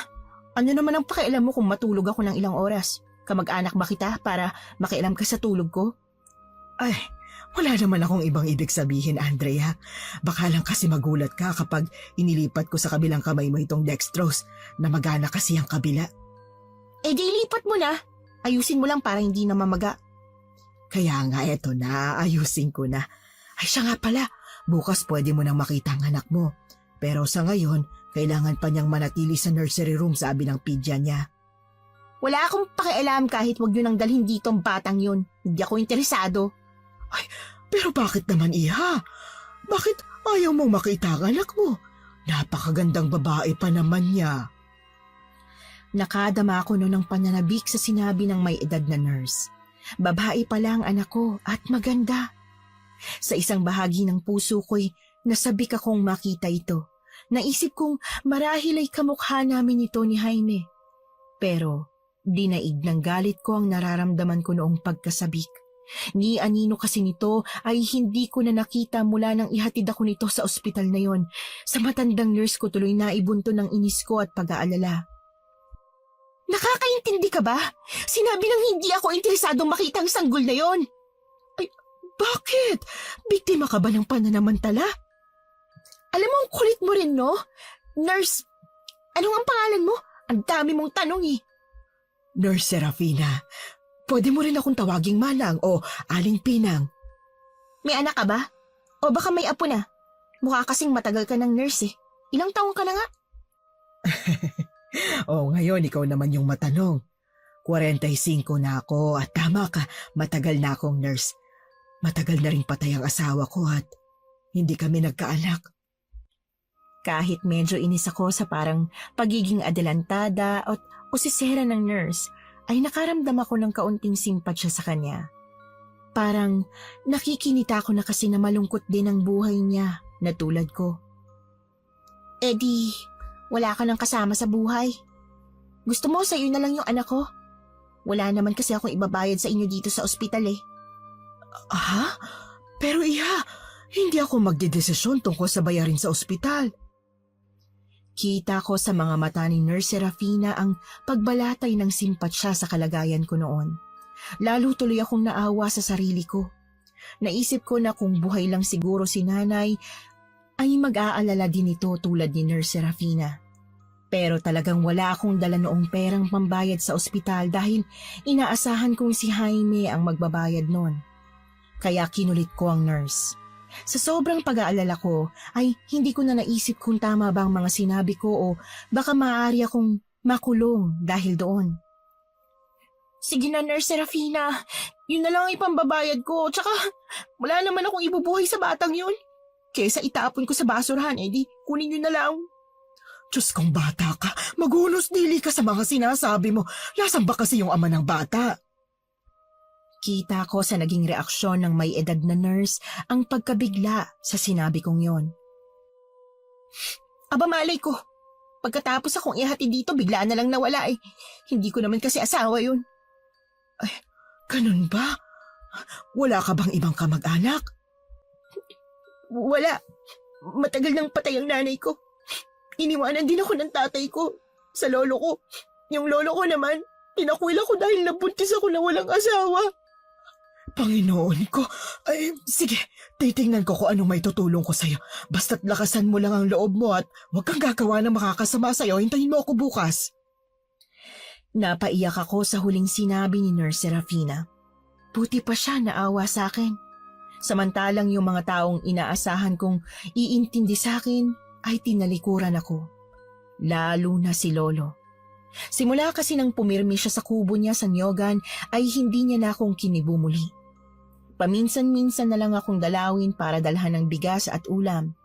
ano naman ang pakialam mo kung matulog ako ng ilang oras? Kamag-anak ba kita para makialam ka sa tulog ko? Ay, wala naman akong ibang ibig sabihin, Andrea. Baka lang kasi magulat ka kapag inilipat ko sa kabilang kamay mo itong dextrose na magana kasi ang kabila. Eh di ilipat mo na. Ayusin mo lang para hindi na mamaga. Kaya nga eto na, ayusin ko na. Ay siya nga pala, bukas pwede mo nang makita ang anak mo. Pero sa ngayon, kailangan pa niyang manatili sa nursery room sabi ng pidya niya. Wala akong pakialam kahit wag yun ang dalhin dito ang batang yun. Hindi ako interesado. Ay, pero bakit naman iha? Bakit ayaw mong makita ang anak mo? Napakagandang babae pa naman niya. Nakadama ako noon ng pananabik sa sinabi ng may edad na nurse. Babae pala ang anak ko at maganda. Sa isang bahagi ng puso ko'y nasabik akong makita ito. Naisip kong marahil ay kamukha namin ito ni Jaime. Pero dinaig ng galit ko ang nararamdaman ko noong pagkasabik. Ni anino kasi nito ay hindi ko na nakita mula nang ihatid ako nito sa ospital na yon. Sa matandang nurse ko tuloy naibunto ng inis ko at pag-aalala. Nakakaintindi ka ba? Sinabi nang hindi ako interesadong makita ang sanggol na yon. Ay, bakit? Biktima ka ba ng pananamantala? Alam mo, ang kulit mo rin, no? Nurse, anong ang pangalan mo? Ang dami mong tanong eh. Nurse Serafina, pwede mo rin akong tawaging Manang o Aling Pinang. May anak ka ba? O baka may apo na? Mukha kasing matagal ka ng nurse eh. Ilang taong ka na nga? Ngayon ikaw naman yung matanong. 45 na ako at tama ka, matagal na akong nurse. Matagal na rin patay ang asawa ko at hindi kami nagkaanak. Kahit medyo inis ako sa parang pagiging adelantada o sisera ng nurse, ay nakaramdam ako ng kaunting simpatsya sa kanya. Parang nakikinita ko na kasi na malungkot din ang buhay niya na tulad ko. Eddie, wala ka nang kasama sa buhay. Gusto mo sa'yo na lang yung anak ko? Wala naman kasi akong ibabayad sa inyo dito sa ospital eh. Ha? Pero iha, hindi ako magdedesisyon tungkol sa bayarin sa ospital. Kita ko sa mga mata ni Nurse Serafina ang pagbalatay ng simpatsya sa kalagayan ko noon. Lalo tuloy akong naawa sa sarili ko. Naisip ko na kung buhay lang siguro si nanay, ay mag-aalala din ito tulad ni Nurse Serafina. Pero talagang wala akong dala noong perang pambayad sa ospital dahil inaasahan kong si Jaime ang magbabayad noon. Kaya kinulit ko ang nurse. Sa sobrang pag-aalala ko ay hindi ko na naisip kung tama ba ang mga sinabi ko o baka maaari akong makulong dahil doon. Sige na, Nurse Serafina. Yun na lang ang ipambabayad ko. Tsaka wala naman akong ibubuhay sa batang yun. Kesa itapon ko sa basurahan, di kunin nyo na lang. Diyos kong bata ka, maghunos dili ka sa mga sinasabi mo. Lasan ba kasi yung ama ng bata? Kita ko sa naging reaksyon ng may edad na nurse ang pagkabigla sa sinabi kong yon. Aba malay ko, pagkatapos akong ihati dito bigla na lang nawala eh. Hindi ko naman kasi asawa yun. Ay, ganun ba? Wala ka bang ibang kamag-anak? Wala. Matagal nang patay ang nanay ko. Iniwanan din ako ng tatay ko sa lolo ko. Yung lolo ko naman, tinakwil ako dahil nabuntis ako na walang asawa. Panginoon ko, ay sige, titingnan ko kung anong may tutulong ko sa'yo. Basta't lakasan mo lang ang loob mo at huwag kang gagawa ng makakasama sa'yo. Hintayin mo ako bukas. Napaiyak ako sa huling sinabi ni Nurse Serafina. Buti pa siya naawa sa akin. Samantalang yung mga taong inaasahan kong iintindi sa akin ay tinalikuran ako. Lalo na si Lolo. Simula kasi nang pumirmi siya sa kubo niya sa Nyogan ay hindi niya na akong kinibumuli. Paminsan-minsan na lang akong dalawin para dalhan ng bigas at ulam.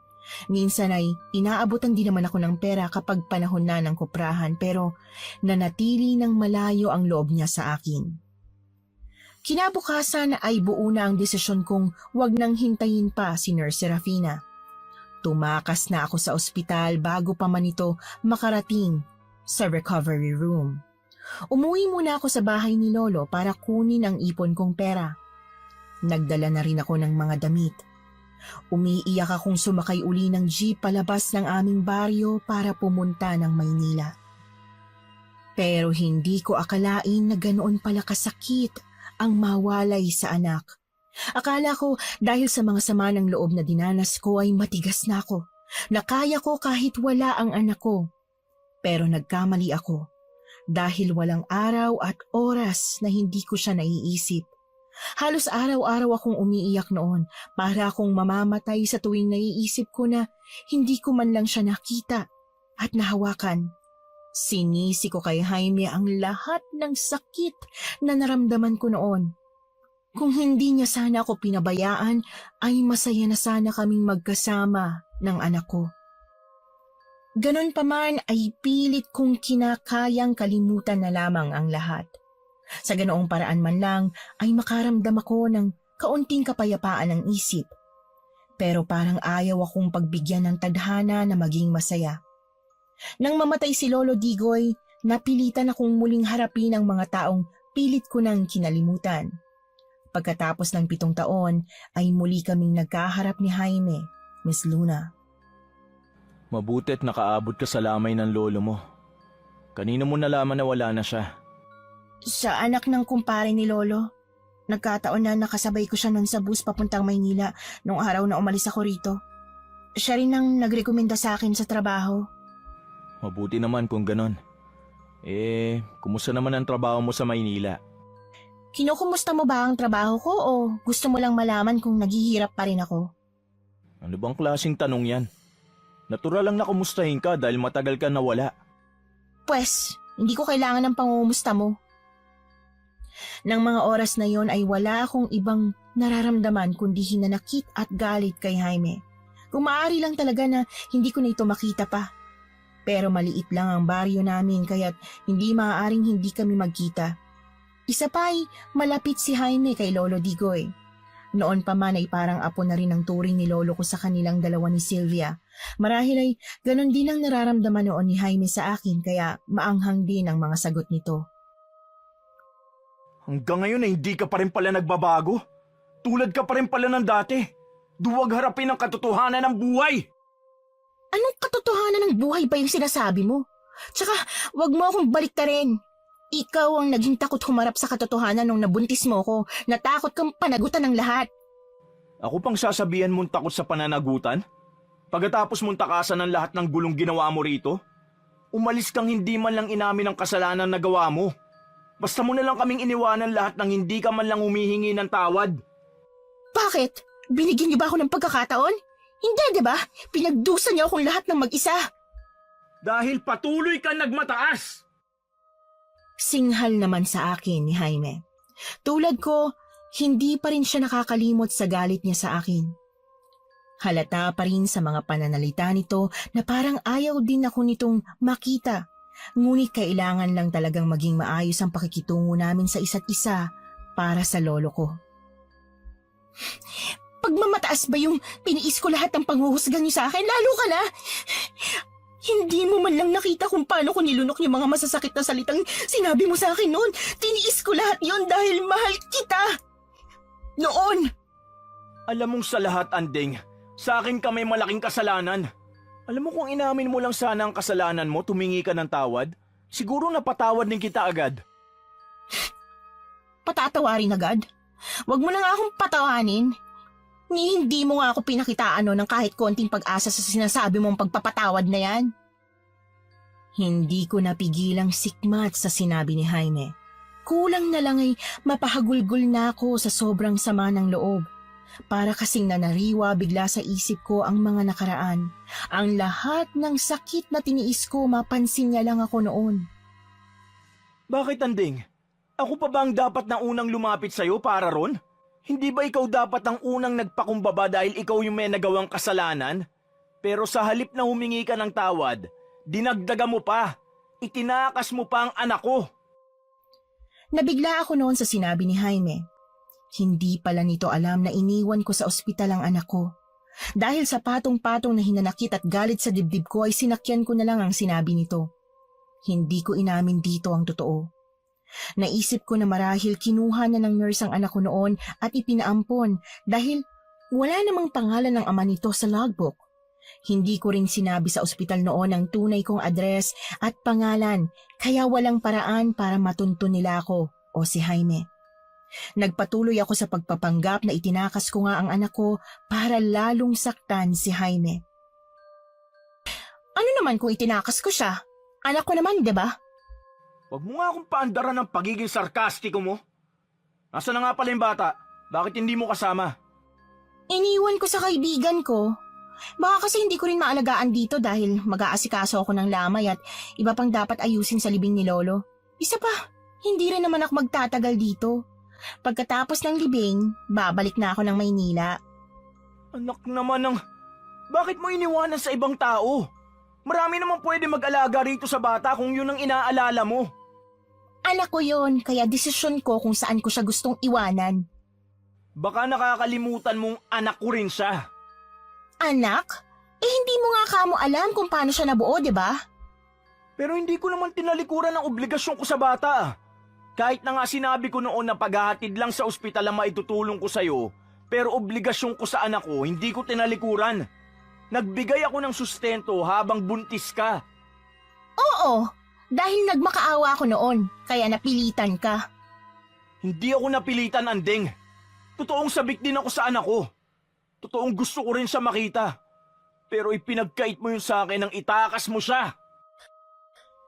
Minsan ay inaabutan din naman ako ng pera kapag panahon na ng kuprahan pero nanatili ng malayo ang loob niya sa akin. Kinabukasan ay buo na ang desisyon kong wag nang hintayin pa si Nurse Serafina. Tumakas na ako sa ospital bago pa man ito makarating sa recovery room. Umuwi muna ako sa bahay ni Lolo para kunin ang ipon kong pera. Nagdala na rin ako ng mga damit. Umiiyak akong sumakay uli ng jeep palabas ng aming baryo para pumunta ng Maynila. Pero hindi ko akalain na ganoon pala kasakit ang mawalay sa anak. Akala ko dahil sa mga sama ng loob na dinanas ko ay matigas na ako, na kaya ko kahit wala ang anak ko. Pero nagkamali ako dahil walang araw at oras na hindi ko siya naiisip. Halos araw-araw akong umiiyak noon para akong mamamatay sa tuwing naiisip ko na hindi ko man lang siya nakita at nahawakan. Sinisi ko kay Jaime ang lahat ng sakit na naramdaman ko noon. Kung hindi niya sana ako pinabayaan, ay masaya na sana kaming magkasama ng anak ko. Ganon pa man ay pilit kong kinakayang kalimutan na lamang ang lahat. Sa ganoong paraan man lang ay makaramdam ako ng kaunting kapayapaan ng isip. Pero parang ayaw akong pagbigyan ng tadhana na maging masaya. Nang mamatay si Lolo Digoy, napilitan akong muling harapin ang mga taong pilit ko nang kinalimutan. Pagkatapos ng 7 taon ay muli kaming nagkaharap ni Jaime, Miss Luna. Mabutit nakaabot ka sa lamay ng lolo mo. Kanino mo nalaman na wala na siya? Sa anak ng kumpare ni Lolo. Nagkataon na nakasabay ko siya noon sa bus papuntang Maynila nung araw na umalis ako rito. Siya rin ang nagrekomenda sa akin sa trabaho. Mabuti naman kung ganon. Kumusta naman ang trabaho mo sa Maynila? Kinukumusta mo ba ang trabaho ko o gusto mo lang malaman kung naghihirap pa rin ako? Ano bang klaseng tanong yan? Natural lang na kumustahin ka dahil matagal ka nawala. Pwes, hindi ko kailangan ng pangungumusta mo. Nang mga oras na yon ay wala akong ibang nararamdaman kundi hinanakit at galit kay Jaime. Kung maaari lang talaga na hindi ko na ito makita pa. Pero maliit lang ang baryo namin kaya't hindi maaaring hindi kami magkita. Isa pa ay malapit si Jaime kay Lolo Digoy. Noon pa man ay parang apo na rin ang turing ni Lolo ko sa kanilang dalawa ni Sylvia. Marahil ay ganon din ang nararamdaman noon ni Jaime sa akin kaya maanghang din ang mga sagot nito. Hanggang ngayon ay hindi ka pa rin pala nagbabago. Tulad ka pa rin pala ng dati. Duwag harapin ang katotohanan ng buhay. Anong katotohanan ng buhay ba yung sinasabi mo? Tsaka wag mo akong baliktarin. Ikaw ang naging takot humarap sa katotohanan nung nabuntis mo ko. Natakot kang panagutan ng lahat. Ako pang sasabihan mong takot sa pananagutan? Pagkatapos mong takasan ng lahat ng gulong ginawa mo rito? Umalis kang hindi man lang inamin ang kasalanan na gawa mo. Basta mo na lang kaming iniwanan lahat nang hindi ka man lang humihingi ng tawad. Bakit? Binigyan niyo ba ako ng pagkakataon? Hindi, di ba? Pinagdusa niyo akong lahat ng mag-isa. Dahil patuloy ka nagmataas. Singhal naman sa akin ni Jaime. Tulad ko, hindi pa rin siya nakakalimot sa galit niya sa akin. Halata pa rin sa mga pananalita nito na parang ayaw din ako nitong makita. Ngunit kailangan lang talagang maging maayos ang pakikitungo namin sa isa't isa para sa lolo ko. Pagmamataas ba yung tiniis ko lahat ng panghuhusgan niyo sa akin? Lalo ka na! Hindi mo man lang nakita kung paano ko nilunok yung mga masasakit na salitang sinabi mo sa akin noon. Tiniis ko lahat yon dahil mahal kita. Noon. Alam mong sa lahat, Anding, sa akin ka may malaking kasalanan. Alam mo kung inamin mo lang sana ang kasalanan mo, tumingi ka ng tawad, siguro napatawad din kita agad. Patatawarin agad? Huwag mo na nga akong patawanin. Hindi mo nga ako pinakitaan ng kahit konting pag-asa sa sinasabi mong pagpapatawad na yan. Hindi ko napigilang sikmat sa sinabi ni Jaime. Kulang na lang ay mapahagulgol na ako sa sobrang sama ng loob. Para kasing nanariwa bigla sa isip ko ang mga nakaraan. Ang lahat ng sakit na tiniis ko, mapansin niya lang ako noon. Bakit, Anding? Ako pa ba ang dapat na unang lumapit sa'yo para ron? Hindi ba ikaw dapat ang unang nagpakumbaba dahil ikaw yung may nagawang kasalanan? Pero sa halip na humingi ka ng tawad, dinagdaga mo pa. Itinakas mo pa ang anak ko. Nabigla ako noon sa sinabi ni Jaime. Hindi pala nito alam na iniwan ko sa ospital ang anak ko. Dahil sa patong-patong na hinanakit at galit sa dibdib ko ay sinakyan ko na lang ang sinabi nito. Hindi ko inamin dito ang totoo. Naisip ko na marahil kinuha na ng nurse ang anak ko noon at ipinaampon dahil wala namang pangalan ng ama nito sa logbook. Hindi ko rin sinabi sa ospital noon ang tunay kong address at pangalan kaya walang paraan para matunto nila ako o si Jaime. Nagpatuloy ako sa pagpapanggap na itinakas ko nga ang anak ko para lalong saktan si Jaime. Ano naman kung itinakas ko siya? Anak ko naman, 'di ba? Huwag mo nga akong paandaran ng pagiging sarkastiko mo. Nasaan na nga pala yung bata? Bakit hindi mo kasama? Iniwan ko sa kaibigan ko. Baka kasi hindi ko rin maalagaan dito dahil mag-aasikaso ako ng lamay at iba pang dapat ayusin sa libing ni Lolo. Isa pa, hindi rin naman ako magtatagal dito. Pagkatapos ng libing, babalik na ako ng Maynila. Anak naman ng... Bakit mo iniwanan sa ibang tao? Marami naman pwede mag-alaga rito sa bata kung yun ang inaalala mo. Anak ko yon, kaya desisyon ko kung saan ko siya gustong iwanan. Baka nakakalimutan mong anak ko rin siya. Anak? Hindi mo nga kamo alam kung paano siya nabuo, di ba? Pero hindi ko naman tinalikuran ang obligasyon ko sa bata. Kahit na nga sinabi ko noon na paghahatid lang sa ospital ang maitutulong ko sa'yo, pero obligasyon ko sa anak ko, hindi ko tinalikuran. Nagbigay ako ng sustento habang buntis ka. Oo, dahil nagmakaawa ako noon, kaya napilitan ka. Hindi ako napilitan, Andeng. Totoong sabik din ako sa anak ko. Totoong gusto ko rin siya makita. Pero ipinagkait mo yun sa akin nang itakas mo siya.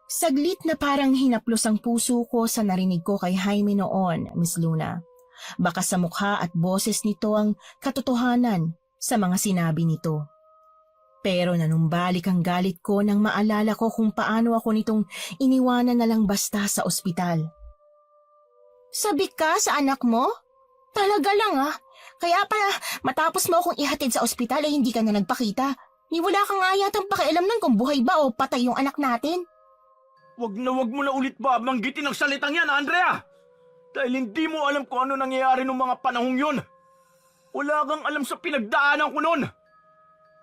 Saglit na parang hinaplos ang puso ko sa narinig ko kay Jaime noon, Miss Luna. Baka sa mukha at boses nito ang katotohanan sa mga sinabi nito. Pero nanumbalik ang galit ko nang maalala ko kung paano ako nitong iniwanan na lang basta sa ospital. Sabik ka sa anak mo? Talaga lang ah. Kaya pala matapos mo akong ihatid sa ospital ay hindi ka na nagpakita. Ni wala kang nga yatang pakialam nun kung buhay ba o patay yung anak natin. Wag mo na ulit babanggitin ang salitang yan, Andrea! Dahil hindi mo alam kung ano nangyayari noong mga panahong yun. Wala kang alam sa pinagdaanan ko nun.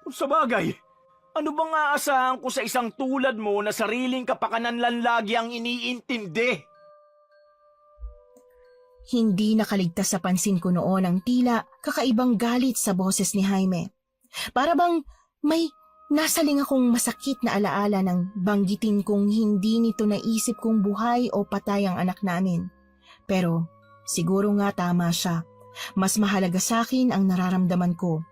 Kung sa bagay, ano bang aasahan ko sa isang tulad mo na sariling kapakanan lang lagi ang iniintindi? Hindi nakaligtas sa pansin ko noon ang tila kakaibang galit sa boses ni Jaime. Para bang may nasaling akong masakit na alaala nang banggitin kong hindi nito naisip kung buhay o patay ang anak namin. Pero siguro nga tama siya. Mas mahalaga sa akin ang nararamdaman ko.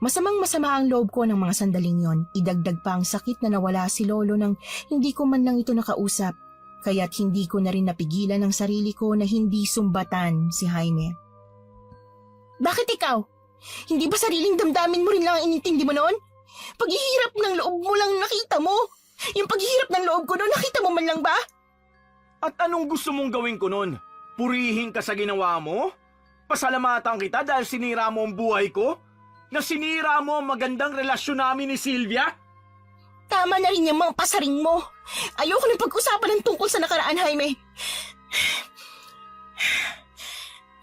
Masamang-masama ang loob ko ng mga sandaling yon. Idagdag pa ang sakit na nawala si Lolo nang hindi ko man lang ito nakausap. Kaya't hindi ko na rin napigilan ang sarili ko na hindi sumbatan si Jaime. Bakit ikaw? Hindi ba sariling damdamin mo rin lang ang inintindi mo noon? Paghihirap ng loob mo lang nakita mo. Yung paghihirap ng loob ko noon, nakita mo man lang ba? At anong gusto mong gawin ko nun? Purihin ka sa ginawa mo? Pasalamatan kita dahil sinira mo ang buhay ko? Na sinira mo ang magandang relasyon namin ni Sylvia? Tama na rin yung mga pasaring mo. Ayoko nang pag-usapan ng tungkol sa nakaraan, Jaime.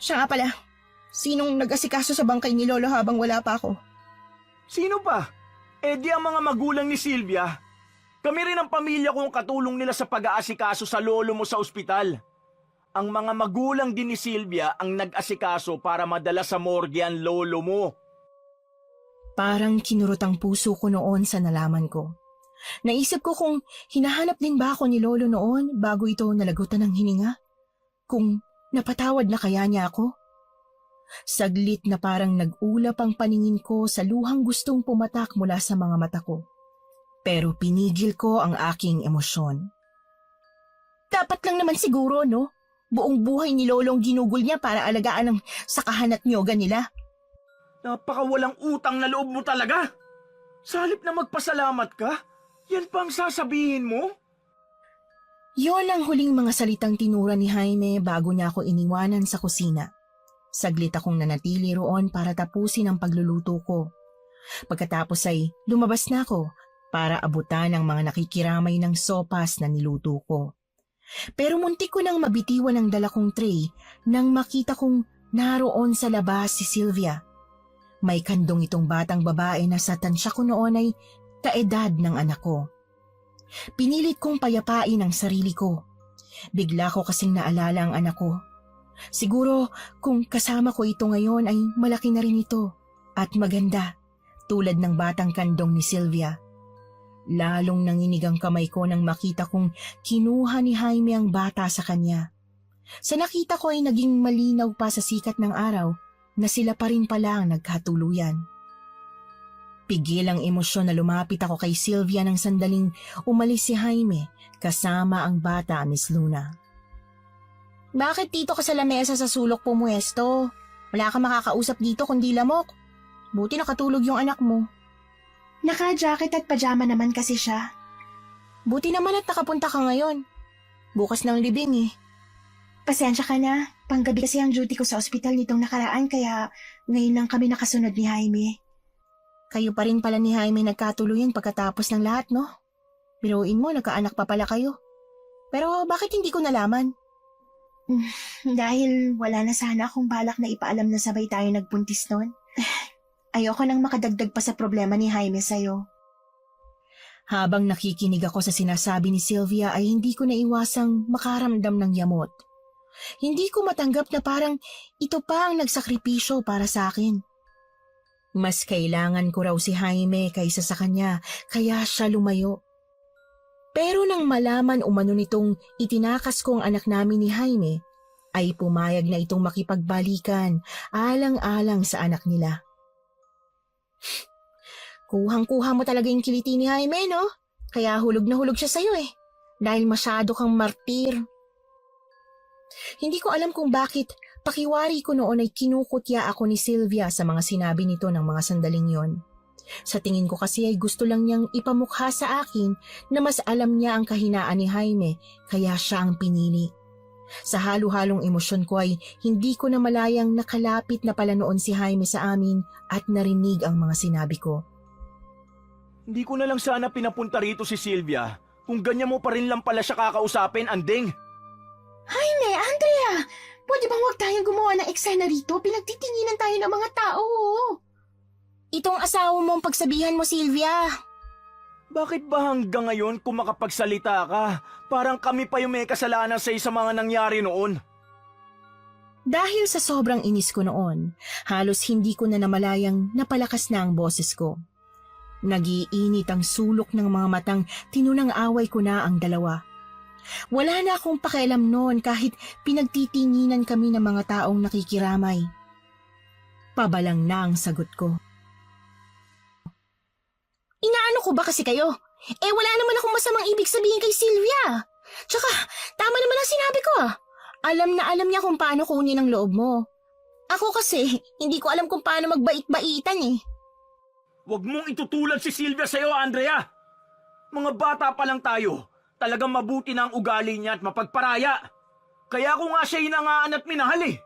Siya nga pala, sinong nag-asikaso sa bangkay ni Lolo habang wala pa ako? Sino pa? Di ang mga magulang ni Sylvia. Kami rin ang pamilya ko ang katulong nila sa pag-aasikaso sa lolo mo sa ospital. Ang mga magulang din ni Sylvia ang nag-asikaso para madala sa morgue ang lolo mo. Parang kinurot ang puso ko noon sa nalaman ko. Naisip ko kung hinahanap din ba ako ni Lolo noon bago ito nalagutan ng hininga? Kung napatawad na kaya niya ako? Saglit na parang nag-ulap ang paningin ko sa luhang gustong pumatak mula sa mga mata ko. Pero pinigil ko ang aking emosyon. Dapat lang naman siguro, no? Buong buhay ni Lolo ang ginugol niya para alagaan ang sakahan at nyoga nila. Napakawalang utang na loob mo talaga. Sa halip na magpasalamat ka, yan pa ang sasabihin mo? Yon ang huling mga salitang tinura ni Jaime bago niya ako iniwanan sa kusina. Saglit akong nanatili roon para tapusin ang pagluluto ko. Pagkatapos ay lumabas na ako para abutan ang mga nakikiramay ng sopas na niluto ko. Pero muntik ko nang mabitiwan ang dala kong tray nang makita kong naroon sa labas si Sylvia. May kandong itong batang babae na sa tansya ko noon ay kaedad ng anak ko. Pinilit kong payapain ang sarili ko. Bigla ko kasing naalala ang anak ko. Siguro kung kasama ko ito ngayon ay malaki na rin ito at maganda tulad ng batang kandong ni Sylvia. Lalong nanginig ang kamay ko nang makita kong kinuha ni Jaime ang bata sa kanya. Sa nakita ko ay naging malinaw pa sa sikat ng araw na sila pa rin pala ang nagkatuluyan. Pigil ang emosyon na lumapit ako kay Sylvia nang sandaling umalis si Jaime kasama ang bata, Miss Luna. Bakit dito ka sa lamesa sa sulok pumuesto? Wala ka makakausap dito kundi lamok. Buti nakatulog yung anak mo. Naka-jacket at pajama naman kasi siya. Buti naman at nakapunta ka ngayon. Bukas ng libing eh. Pasensya ka na. Panggabi kasi ang duty ko sa ospital nitong nakaraan kaya ngayon lang kami nakasunod ni Jaime. Kayo pa rin pala ni Jaime nagkatuluyan pagkatapos ng lahat, no? Biruin mo, nagkaanak pa pala kayo. Pero bakit hindi ko nalaman? Dahil wala na sana akong balak na ipaalam na sabay tayo nagpuntis noon. Ayoko nang makadagdag pa sa problema ni Jaime sa'yo. Habang nakikinig ako sa sinasabi ni Sylvia ay hindi ko naiwasang makaramdam ng yamot. Hindi ko matanggap na parang ito pa ang nagsakripisyo para sa akin. Mas kailangan ko raw si Jaime kaysa sa kanya, kaya siya lumayo. Pero nang malaman umano nitong itinakas ko ang anak namin ni Jaime, ay pumayag na itong makipagbalikan alang-alang sa anak nila. Kuhang-kuha mo talaga yung kiliti ni Jaime, no? Kaya hulog na hulog siya sa'yo eh, dahil masyado kang martir. Hindi ko alam kung bakit pakiwari ko noon ay kinukutya ako ni Sylvia sa mga sinabi nito ng mga sandaling yon. Sa tingin ko kasi ay gusto lang niyang ipamukha sa akin na mas alam niya ang kahinaan ni Jaime kaya siya ang pinili. Sa halo-halong emosyon ko ay hindi ko na malayang nakalapit na pala noon si Jaime sa amin at narinig ang mga sinabi ko. Hindi ko na lang sana pinapunta rito si Sylvia kung ganyan mo pa rin lang pala siya kakausapin, Anding. Jaime, Andrea! Pwede bang huwag tayong gumawa ng eksena rito? Pinagtitinginan tayo ng mga tao. Itong asawa mong pagsabihan mo, Sylvia. Bakit ba hanggang ngayon kung makapagsalita ka, parang kami pa yung may kasalanan sa mga nangyari noon? Dahil sa sobrang inis ko noon, halos hindi ko na namalayang napalakas na ang boses ko. Nagiinit ang sulok ng mga matang tinunang away ko na ang dalawa. Wala na akong pakialam noon kahit pinagtitinginan kami ng mga taong nakikiramay. Pabalang na ang sagot ko. Inaano ko ba kasi kayo? Wala naman akong masamang ibig sabihin kay Sylvia. Tsaka, tama naman ang sinabi ko ah. Alam na alam niya kung paano kunin ang loob mo. Ako kasi, hindi ko alam kung paano magbait-baitan eh. Huwag mong itutulad si Sylvia sa'yo, Andrea! Mga bata pa lang tayo. Talagang mabuti na ang ugali niya at mapagparaya. Kaya ko nga siya hinangaan at minahal eh.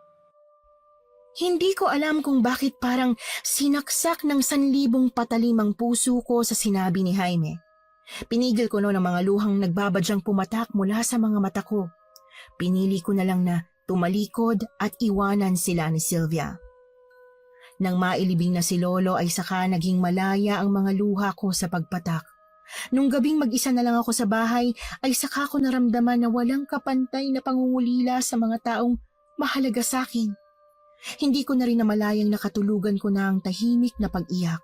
Hindi ko alam kung bakit parang sinaksak ng 1,000 patalim ang puso ko sa sinabi ni Jaime. Pinigil ko noon ang mga luhang nagbabadyang pumatak mula sa mga mata ko. Pinili ko na lang na tumalikod at iwanan sila ni Sylvia. Nang mailibing na si Lolo ay saka naging malaya ang mga luha ko sa pagpatak. Nung gabing mag-isa na lang ako sa bahay ay saka ko naramdaman na walang kapantay na pangungulila sa mga taong mahalaga sa akin. Hindi ko na rin namalayang nakatulugan ko na ang tahimik na pag-iyak.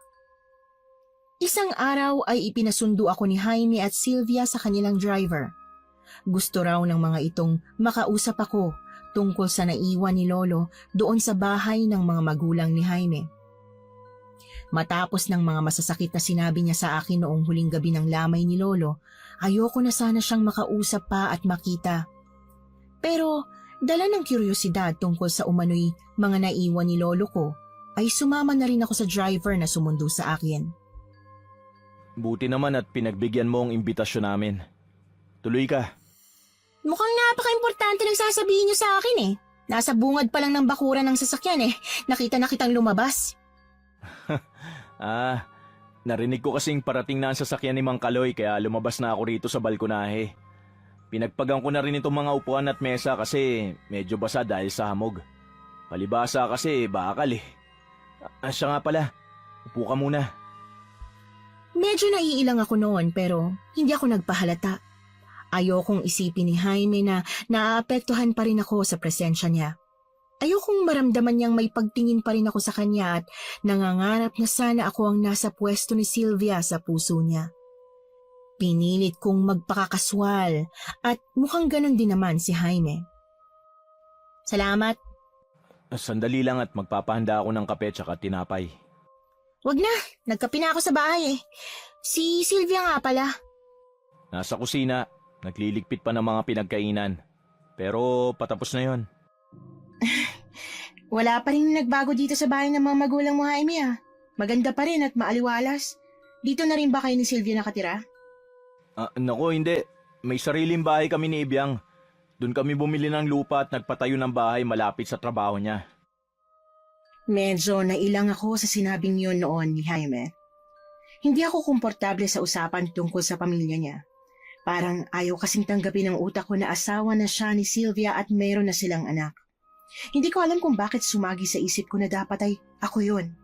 Isang araw ay ipinasundo ako ni Jaime at Sylvia sa kanilang driver. Gusto raw ng mga itong makausap ako tungkol sa naiwan ni Lolo doon sa bahay ng mga magulang ni Jaime. Matapos ng mga masasakit na sinabi niya sa akin noong huling gabi ng lamay ni Lolo, ayoko na sana siyang makausap pa at makita. Pero dala ng kuryosidad tungkol sa umano'y mga naiwan ni Lolo ko, ay sumama na rin ako sa driver na sumundo sa akin. Buti naman at pinagbigyan mo ang imbitasyon namin. Tuloy ka. Mukhang napaka-importante ng sasabihin niyo sa akin eh. Nasa bungad pa lang ng bakuran ng sasakyan eh. Nakita na kitang lumabas. Narinig ko kasing parating na ang sasakyan ni Mang Kaloy kaya lumabas na ako rito sa balkonahe. Pinagpagang ko na rin itong mga upuan at mesa kasi medyo basa dahil sa hamog. Palibasa kasi bakal eh. Siya nga pala. Upo ka muna. Medyo naiilang ako noon pero hindi ako nagpahalata. Ayokong isipin ni Jaime na naaapektuhan pa rin ako sa presensya niya. Ayokong maramdaman niyang may pagtingin pa rin ako sa kanya at nangangarap na sana ako ang nasa pwesto ni Sylvia sa puso niya. Pinilit kong magpakakaswal at mukhang ganun din naman si Jaime. Salamat. Sandali lang at magpapahanda ako ng kape tsaka tinapay. Wag na, nagkape na ako sa bahay eh. Si Sylvia nga pala. Nasa kusina, nagliligpit pa ng mga pinagkainan. Pero patapos na yon. Wala pa rin nagbago dito sa bahay ng mga magulang mo, Jaime ah. Maganda pa rin at maaliwalas. Dito na rin ba kayo ni Sylvia nakatira? Nako, hindi. May sariling bahay kami ni Ibyang. Doon kami bumili ng lupa at nagpatayo ng bahay malapit sa trabaho niya. Medyo nailang ako sa sinabing yun noon ni Jaime. Hindi ako komportable sa usapan tungkol sa pamilya niya. Parang ayaw kasing tanggapin ng utak ko na asawa na siya ni Sylvia at mayroon na silang anak. Hindi ko alam kung bakit sumagi sa isip ko na dapat ay ako yun.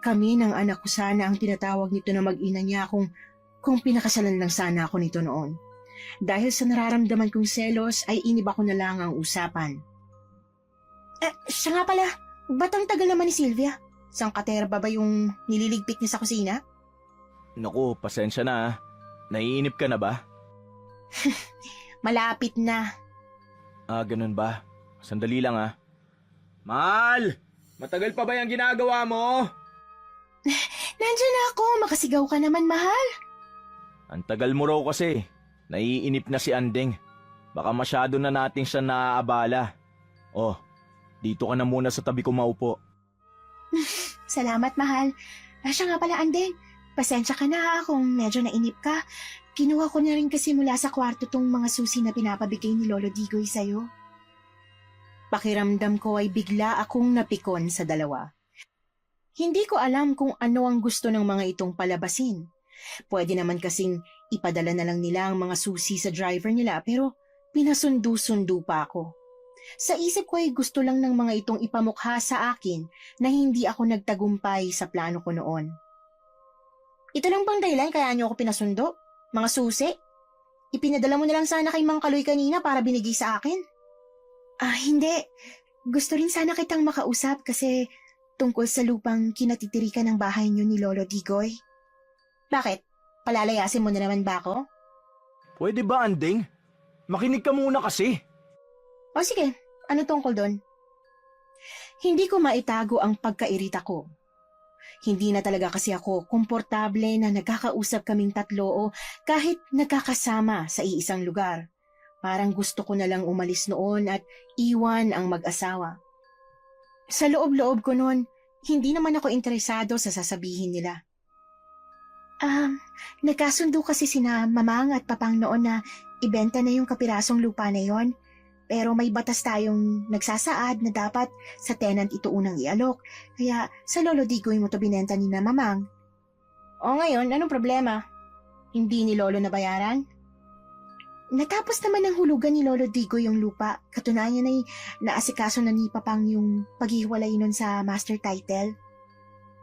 Kami ng anak ko sana ang tinatawag nito na mag-ina niya kung pinakasalan lang sana ako nito noon. Dahil sa nararamdaman kong selos ay iniba ko na lang ang usapan. Siya nga pala, ba't ang tagal naman ni Sylvia? Sangkatera ba yung nililigpit niya sa kusina? Naku, pasensya na ah. Naiinip ka na ba? Malapit na. Ganun ba? Sandali lang ah. Mahal! Matagal pa ba yung ginagawa mo? Nandiyan na ako, makasigaw ka naman, mahal. Ang tagal mo raw kasi. Naiinip na si Andeng. Baka masyado na natin siya naaabala. Oh, dito ka na muna sa tabi ko maupo. Salamat, mahal. Siya nga pala, Andeng. Pasensya ka na ha kung medyo nainip ka. Kinuha ko na rin kasi mula sa kwarto tong mga susi na pinapabigay ni Lolo Digoy sa'yo. Pakiramdam ko ay bigla akong napikon sa dalawa. Hindi ko alam kung ano ang gusto ng mga itong palabasin. Pwede naman kasing ipadala na lang nila ang mga susi sa driver nila pero pinasundo-sundo pa ako. Sa isip ko ay gusto lang ng mga itong ipamukha sa akin na hindi ako nagtagumpay sa plano ko noon. Ito lang bang dahilan kaya niyo ako pinasundo? Mga susi? Ipinadala mo na lang sana kay Mang Kaloy kanina para binigay sa akin? Hindi. Gusto rin sana kitang makausap kasi tungkol sa lupang kinatitirikan ng bahay niyo ni Lolo Digoy. Bakit? Palalayasin mo na naman ba ako? Pwede ba, Andeng? Makinig ka muna kasi. O sige, ano tungkol doon? Hindi ko maitago ang pagkairita ko. Hindi na talaga kasi ako komportable na nagkakausap kaming tatlo o kahit nagkakasama sa iisang lugar. Parang gusto ko na lang umalis noon at iwan ang mag-asawa. Sa loob-loob ko noon, hindi naman ako interesado sa sasabihin nila. Nagkasundo kasi sina mamang at papang noon na ibenta na yung kapirasong lupa na yon. Pero may batas tayong nagsasaad na dapat sa tenant ito unang ialok. Kaya sa Lolo Digoy mo to binenta ni na mamang. O ngayon, anong problema? Hindi ni Lolo nabayaran? Natapos naman ng hulugan ni Lolo Digoy yung lupa. Katunayan ay naasikaso na ni papang yung paghiwalay nun sa master title.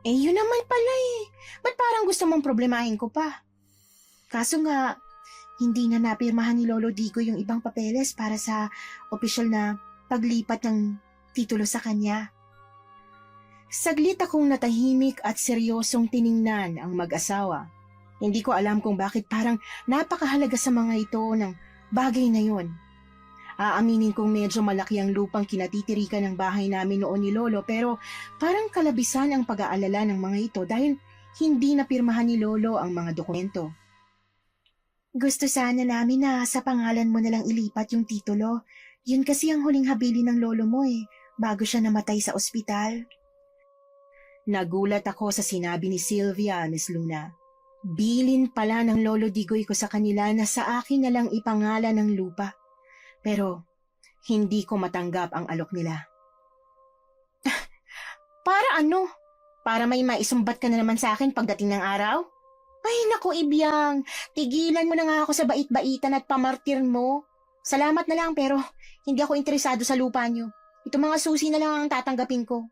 Yun naman pala eh. Ba't parang gusto mong problemahin ko pa? Kaso nga, hindi na napirmahan ni Lolo Digoy yung ibang papeles para sa opisyal na paglipat ng titulo sa kanya. Saglit akong natahimik at seryosong tiningnan ang mag-asawa. Hindi ko alam kung bakit parang napakahalaga sa mga ito ng bagay na yon. Aaminin kong medyo malaki ang lupang kinatitirikan ng bahay namin noon ni Lolo pero parang kalabisan ang pag-aalala ng mga ito dahil hindi napirmahan ni Lolo ang mga dokumento. Gusto sana namin na sa pangalan mo na lang ilipat yung titulo. Yun kasi ang huling habili ng lolo mo bago siya namatay sa ospital. Nagulat ako sa sinabi ni Sylvia, Miss Luna. Bilin pala ng Lolo Digoy ko sa kanila na sa akin na lang ipangalan ng lupa. Pero hindi ko matanggap ang alok nila. Para ano? Para may maisumbat ka na naman sa akin pagdating ng araw? Ay naku Ibyang, tigilan mo na nga ako sa bait-baitan at pamartir mo. Salamat na lang pero hindi ako interesado sa lupa niyo. Ito mga susi na lang ang tatanggapin ko.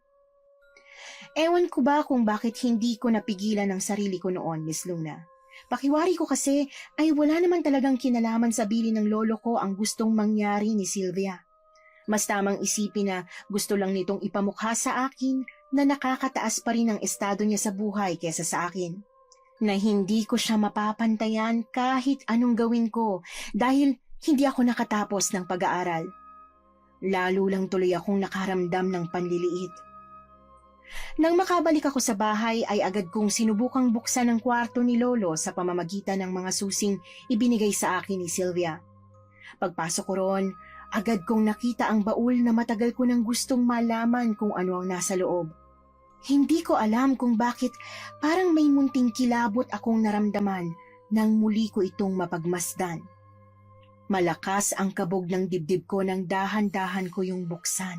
Ewan ko ba kung bakit hindi ko napigilan ang sarili ko noon, Miss Luna. Pakiwari ko kasi ay wala naman talagang kinalaman sa bili ng lolo ko ang gustong mangyari ni Sylvia. Mas tamang isipin na gusto lang nitong ipamukha sa akin na nakakataas pa rin ang estado niya sa buhay kesa sa akin. Na hindi ko siya mapapantayan kahit anong gawin ko dahil hindi ako nakatapos ng pag-aaral. Lalo lang tuloy akong nakaramdam ng panliliit. Nang makabalik ako sa bahay ay agad kong sinubukang buksan ang kwarto ni Lolo sa pamamagitan ng mga susing ibinigay sa akin ni Sylvia. Pagpasok ko roon, agad kong nakita ang baul na matagal ko nang gustong malaman kung ano ang nasa loob. Hindi ko alam kung bakit parang may munting kilabot akong naramdaman nang muli ko itong mapagmasdan. Malakas ang kabog ng dibdib ko nang dahan-dahan ko yung buksan.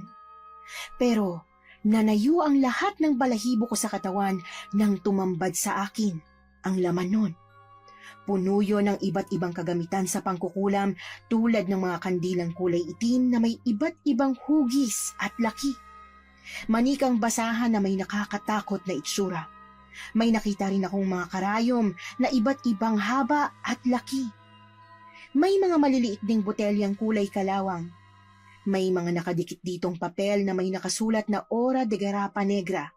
Pero nanayo ang lahat ng balahibo ko sa katawan nang tumambad sa akin ang laman nun. Puno yun ng iba't ibang kagamitan sa pangkukulam tulad ng mga kandilang kulay itim na may iba't ibang hugis at laki. Manikang basahan na may nakakatakot na itsura. May nakita rin akong mga karayom na iba't ibang haba at laki. May mga maliliit ding botelyang kulay kalawang. May mga nakadikit ditong papel na may nakasulat na Hora de Garapa Negra.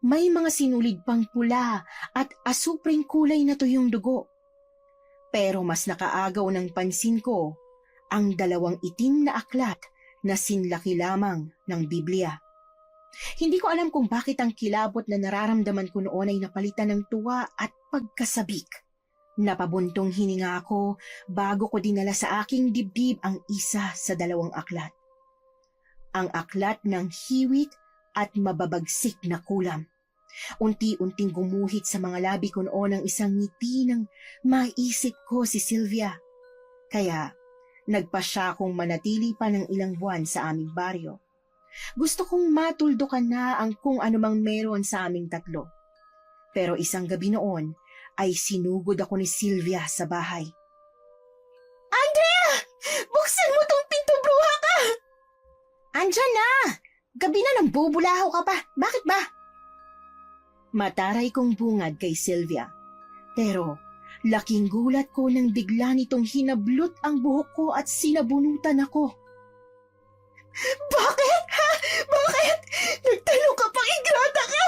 May mga sinulid pang pula at asupring kulay na tuyong dugo. Pero mas nakaagaw ng pansin ko ang 2 itim na aklat na sinlaki lamang ng Biblia. Hindi ko alam kung bakit ang kilabot na nararamdaman ko noon ay napalitan ng tuwa at pagkasabik. Napabuntong hininga ako bago ko dinala sa aking dibdib ang isa sa 2 aklat. Ang aklat ng hiwit at mababagsik na kulam. Unti-unting gumuhit sa mga labi ko noon ang isang ngiti ng maisip ko si Sylvia. Kaya nagpasya akong manatili pa ng ilang buwan sa aming baryo. Gusto kong matuldukan na ang kung anumang meron sa aming 3. Pero isang gabi noon ay sinugod ako ni Sylvia sa bahay. Andrea! Buksan mo tong pinto, bruha ka! Andyan na! Gabi na nang bubulahaw ka pa. Bakit ba? Mataray kong bungad kay Sylvia. Pero laking gulat ko nang bigla nitong hinablot ang buhok ko at sinabunutan ako. Bakit? Ha? Bakit? Nagtanong ka pang ingrata ka!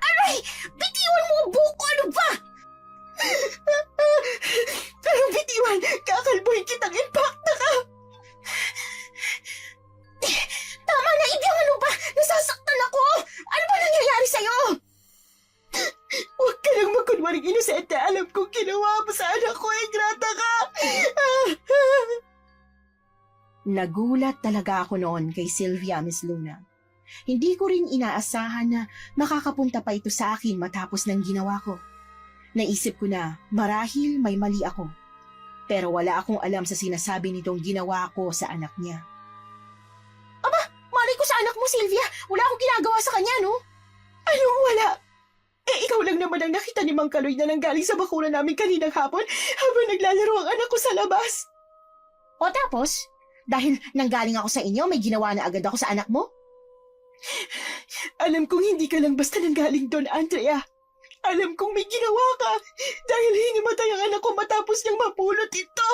Aray! Bitiwan mo ang buhok ko! Ano ba? Pero bitiwan, kakalbuhin kitang impacta ka! Tama na, Ibyang, ano ba? Nasasaktan ako! Ano ba nangyayari sa'yo? Huwag ka lang magkunwaring inosente. Alam kong ginawa mo sa anak ko, ingrata ka! Nagulat talaga ako noon kay Sylvia, Miss Luna. Hindi ko rin inaasahan na makakapunta pa ito sa akin matapos ng ginawa ko. Naisip ko na marahil may mali ako. Pero wala akong alam sa sinasabi nitong ginawa ko sa anak niya. Aba, malay ko sa anak mo, Sylvia. Wala akong ginagawa sa kanya, no? Anong wala? Ikaw lang naman ang nakita ni Mang Kaloy na nanggaling sa bakuran namin kaninang hapon habang naglalaro ang anak ko sa labas. O tapos? Dahil nanggaling ako sa inyo, may ginawa na agad ako sa anak mo? Alam kong hindi ka lang basta nanggaling doon, Andrea. Alam kong may ginawa ka dahil hinimatay ang anak ko matapos niyang mapulot ito.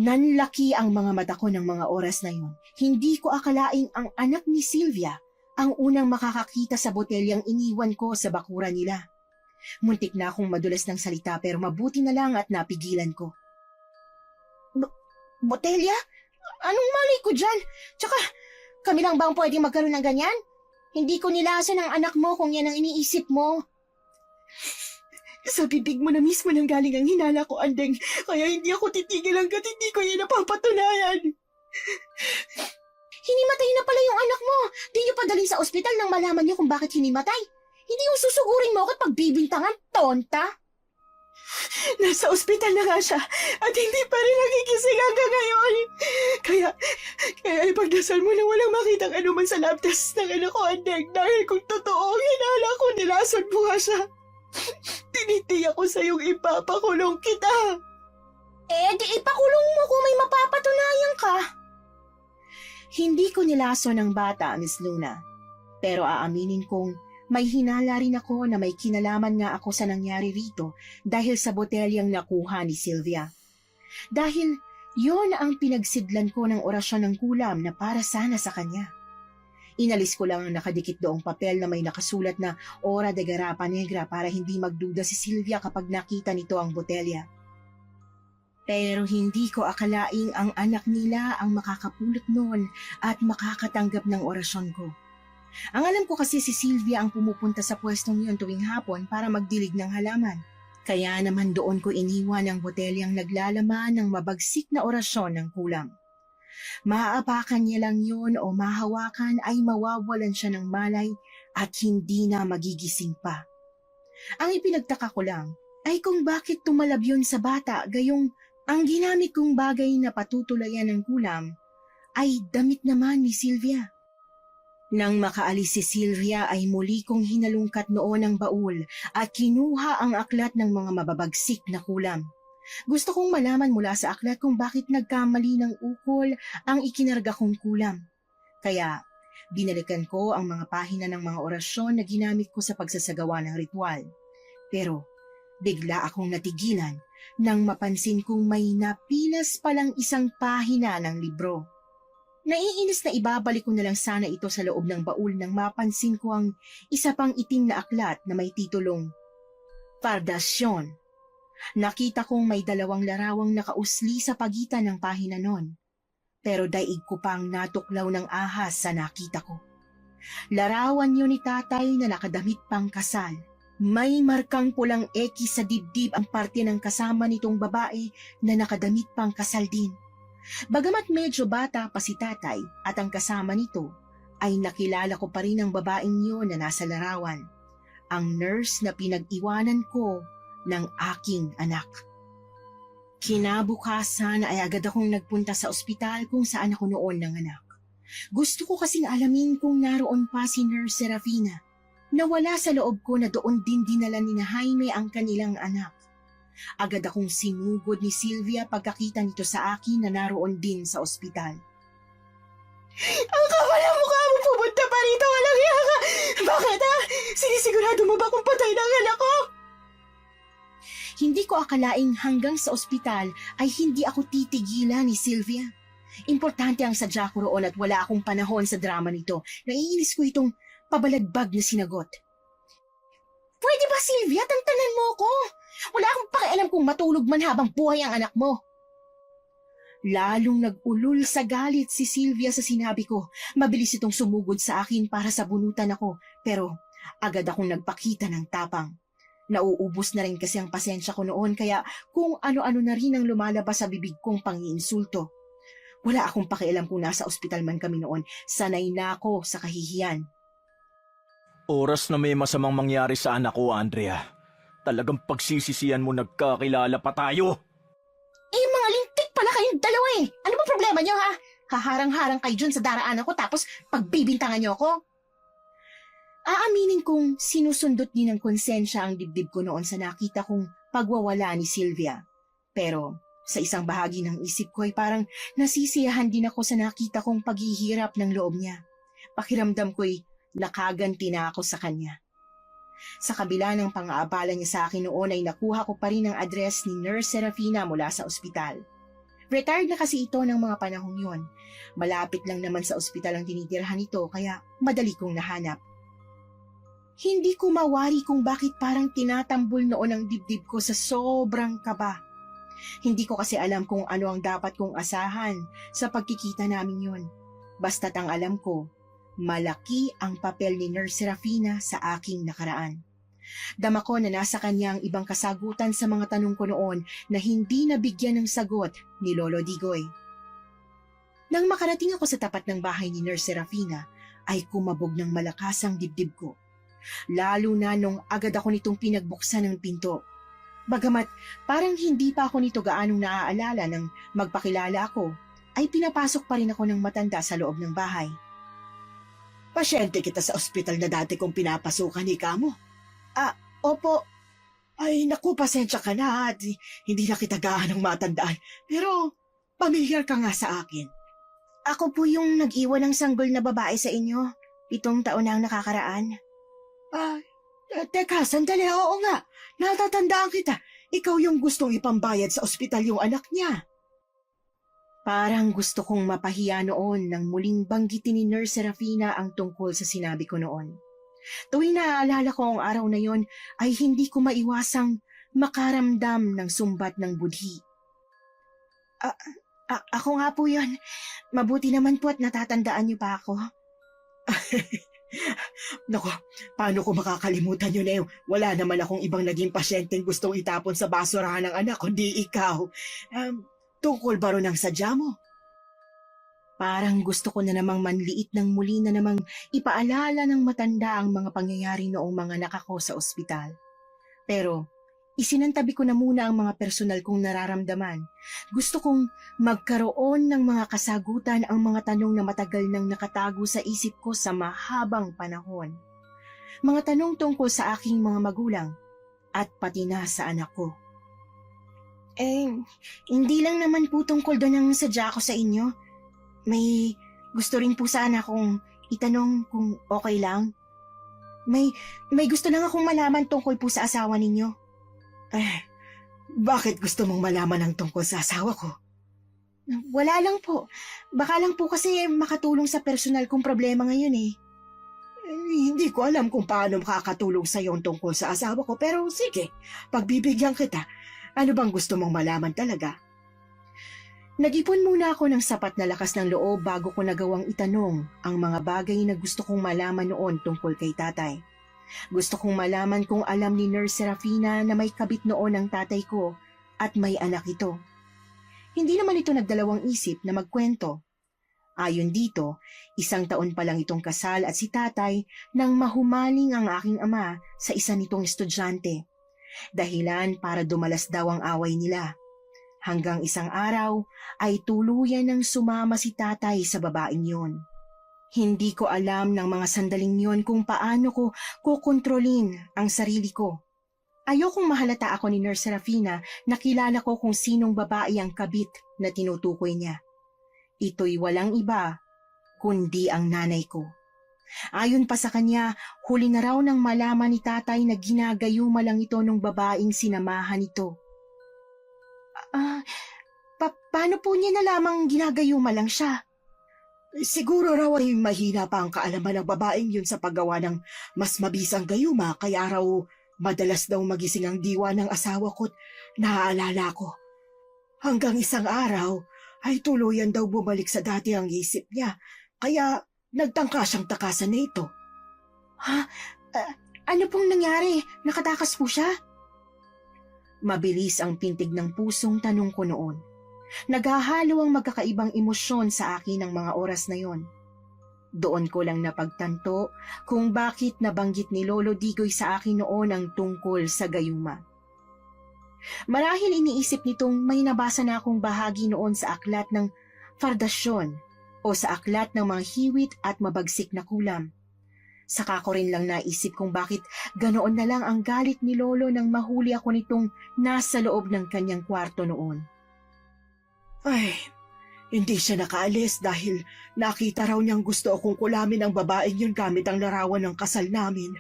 Nanlaki ang mga mata ko ng mga oras na yun. Hindi ko akalaing ang anak ni Sylvia ang unang makakakita sa botelyang iniwan ko sa bakuran nila. Muntik na akong madulas ng salita pero mabuti na lang at napigilan ko. Botelya? Anong malay ko dyan? Tsaka, kami lang ba ang pwedeng magkaroon ng ganyan? Hindi ko nilasan ang anak mo kung yan ang iniisip mo. Sa bibig mo na mismo nang galing ang hinala ko, Andeng. Kaya hindi ako titigil hanggat hindi ko yan napapatunayan. Hinimatay na pala yung anak mo. Di niyo padalhin sa ospital nang malaman niyo kung bakit hinimatay. Hindi yung susugurin mo ako at pagbibintangan, tonta. Nasa ospital na nga siya at hindi pa rin nagigising hanggang ngayon. Kaya ipagdasal mo na walang makitang anuman sa lab test ng anak ko, Andeng. Dahil kung totoo ang hinala ko, nilason buha siya. Tinitiyak ko sa'yong ipapakulong kita. Di ipakulong mo kung may mapapatunayan ka. Hindi ko nilason ang bata, Miss Luna. Pero aaminin kong may hinala rin ako na may kinalaman nga ako sa nangyari rito dahil sa botelyang nakuha ni Sylvia. Dahil yon ang pinagsidlan ko ng orasyon ng kulam na para sana sa kanya. Inalis ko lang ang nakadikit doong papel na may nakasulat na Hora de Garapa Negra para hindi magduda si Sylvia kapag nakita nito ang botelya. Pero hindi ko akalaing ang anak nila ang makakapulot noon at makakatanggap ng orasyon ko. Ang alam ko kasi si Sylvia ang pumupunta sa pwestong yun tuwing hapon para magdilig ng halaman. Kaya naman doon ko iniwan ang botelyang naglalaman ng mabagsik na orasyon ng kulam. Maaapakan niya lang yun o mahawakan ay mawawalan siya ng malay at hindi na magigising pa. Ang ipinagtaka ko lang ay kung bakit tumalab yun sa bata gayong ang ginamit kong bagay na patutulayan ng kulam ay damit naman ni Sylvia. Nang makaalis si Sylvia ay muli kong hinalungkat noon ang baul at kinuha ang aklat ng mga mababagsik na kulam. Gusto kong malaman mula sa aklat kung bakit nagkamali ng ukol ang ikinarga kong kulam. Kaya binalikan ko ang mga pahina ng mga orasyon na ginamit ko sa pagsasagawa ng ritual. Pero bigla akong natigilan nang mapansin kong may napilas palang isang pahina ng libro. Naiinis na ibabalik ko na lang sana ito sa loob ng baul nang mapansin ko ang isa pang itim na aklat na may titulong Pardasyon. Nakita kong may 2 larawang nakausli sa pagitan ng pahina nun. Pero daig ko pang natuklaw ng ahas sa nakita ko. Larawan yun ni tatay na nakadamit pang kasal. May markang pulang eki sa dibdib ang parte ng kasama nitong babae na nakadamit pang kasal din. Bagamat medyo bata pa si tatay at ang kasama nito, ay nakilala ko pa rin ang babaeng yun na nasa larawan. Ang nurse na pinag-iwanan ko ng aking anak. Kinabukasan ay agad akong nagpunta sa ospital kung saan ako noon nanganak. Gusto ko kasing alamin kung naroon pa si Nurse Serafina. Nawala sa loob ko na doon din dinala ni na Jaime ang kanilang anak. Agad akong sinugod ni Sylvia pagkakita nito sa akin na naroon din sa ospital. Ang kapal ang mukha mo, pumunta pa rito, walang hiya ka! Bakit ha? Sinisigurado mo ba kung patay na ang anak ko? Hindi ko akalaing hanggang sa ospital ay hindi ako titigilan ni Sylvia. Importante ang sadya ko roon at wala akong panahon sa drama nito. Naiinis ko itong pabalagbag na sinagot. Pwede ba, Sylvia? Tantanan mo ko. Wala akong pakialam kung matulog man habang buhay ang anak mo. Lalong nag-ulul sa galit si Sylvia sa sinabi ko. Mabilis itong sumugod sa akin para sabunutan ako, pero agad akong nagpakita ng tapang. Nauubos na rin kasi ang pasensya ko noon kaya kung ano-ano na rin ang lumalabas sa bibig kong pangiinsulto. Wala akong pakialam kung nasa ospital man kami noon. Sanay na ako sa kahihiyan. Oras na may masamang mangyari sa anak ko, Andrea. Talagang pagsisisihan mo nagkakilala pa tayo. Eh, mga lintik pala kayong dalawa eh. Ano ba problema nyo ha? Haharang-harang kayo dyan sa daraanan ko tapos pagbibintangan nyo ako? Aaminin kong sinusundot din ng konsensya ang dibdib ko noon sa nakita kong pagwawala ni Sylvia. Pero sa isang bahagi ng isip ko ay parang nasisiyahan din ako sa nakita kong paghihirap ng loob niya. Pakiramdam ko'y nakaganti na ako sa kanya. Sa kabila ng pang-aabala niya sa akin noon ay nakuha ko pa rin ang address ni Nurse Serafina mula sa ospital. Retired na kasi ito ng mga panahong yon. Malapit lang naman sa ospital ang tinitirhan nito kaya madali kong nahanap. Hindi ko mawari kung bakit parang tinatambol noon ang dibdib ko sa sobrang kaba. Hindi ko kasi alam kung ano ang dapat kong asahan sa pagkikita namin yon. Basta't ang alam ko, malaki ang papel ni Nurse Serafina sa aking nakaraan. Dama ko na nasa kanya ang ibang kasagutan sa mga tanong ko noon na hindi nabigyan ng sagot ni Lolo Digoy. Nang makarating ako sa tapat ng bahay ni Nurse Serafina, ay kumabog ng malakas ang dibdib ko. Lalo na nung agad ako nitong pinagbuksan ng pinto. Bagamat parang hindi pa ako nito gaanong naaalala nang magpakilala ako, ay pinapasok pa rin ako ng matanda sa loob ng bahay. Pasyente kita sa ospital na dati kong pinapasukan, ika mo. Opo. Ay, naku, pasensya ka na at hindi na kita gaanong matandaan. Pero, pamilyar ka nga sa akin. Ako po yung nag-iwan ng sanggol na babae sa inyo. 7 taon na ang nakakaraan. Teka, sandali, oo nga. Natatandaan kita. Ikaw yung gustong ipambayad sa ospital yung anak niya. Parang gusto kong mapahiya noon nang muling banggitin ni Nurse Serafina ang tungkol sa sinabi ko noon. Tuwing naaalala ko ang araw na yon ay hindi ko maiwasang makaramdam ng sumbat ng budhi. Ako nga po yun. Mabuti naman po at natatandaan niyo pa ako. Naku, paano ko makakalimutan yun eh? Wala naman akong ibang naging pasyenteng gustong itapon sa basurahan ng anak, kundi ikaw. Tungkol ba ron ang sadya mo? Parang gusto ko na namang manliit ng muli na namang ipaalala ng matanda ang mga pangyayari noong mga nakako sa ospital. Pero isinantabi ko na muna ang mga personal kong nararamdaman. Gusto kong magkaroon ng mga kasagutan ang mga tanong na matagal nang nakatago sa isip ko sa mahabang panahon. Mga tanong tungkol sa aking mga magulang at pati na sa anak ko. Hindi lang naman po tungkol doon ang sadya ko sa inyo. May gusto rin po sana akong itanong kung okay lang. May gusto lang akong malaman tungkol po sa asawa ninyo. Bakit gusto mong malaman ang tungkol sa asawa ko? Wala lang po. Baka lang po kasi makatulong sa personal kong problema ngayon eh. Hindi ko alam kung paano makakatulong sa iyo tungkol sa asawa ko, pero sige, pagbibigyan kita. Ano bang gusto mong malaman talaga? Nag-ipon muna ako ng sapat na lakas ng loob bago ko nagawang itanong ang mga bagay na gusto kong malaman noon tungkol kay tatay. Gusto kong malaman kung alam ni Nurse Serafina na may kabit noon ang tatay ko at may anak ito. Hindi naman ito nagdalawang isip na magkwento. Ayon dito, 1 taon pa lang itong kasal at si tatay nang mahumaling ang aking ama sa isa nitong estudyante. Dahilan para dumalas daw ang away nila. Hanggang isang araw ay tuluyan ng sumama si tatay sa babaeng yon. Hindi ko alam ng mga sandaling yon kung paano ko kukontrolin ang sarili ko. Ayokong mahalata ako ni Nurse Serafina na kilala ko kung sinong babae ang kabit na tinutukoy niya. Ito'y walang iba kundi ang nanay ko. Ayon pa sa kanya, huli na raw nang malaman ni tatay na ginagayuma lang ito nung babaeng sinamahan nito. Paano po niya nalamang ginagayuma lang siya? Siguro raw ay mahina pa ang kaalaman ng babaeng yun sa paggawa ng mas mabisang gayuma, kaya raw madalas daw magising ang diwa ng asawa ko't naaalala ko. Hanggang isang araw ay tuluyan daw bumalik sa dati ang isip niya, kaya nagtangka siyang takasan na ito. Ano pong nangyari? Nakatakas po siya? Mabilis ang pintig ng pusong tanong ko noon. Naghahalo ang magkakaibang emosyon sa akin ng mga oras na yon. Doon ko lang napagtanto kung bakit nabanggit ni Lolo Digoy sa akin noon ang tungkol sa gayuma. Marahil iniisip nitong may nabasa na akong bahagi noon sa aklat ng Fardasyon o sa aklat ng mga hiwit at mabagsik na kulam. Saka ko rin lang naisip kung bakit ganoon na lang ang galit ni Lolo nang mahuli ako nitong nasa loob ng kanyang kwarto noon. Ay, hindi siya nakaalis dahil nakita raw niyang gusto akong kulamin ang babaeng yun gamit ang larawan ng kasal namin.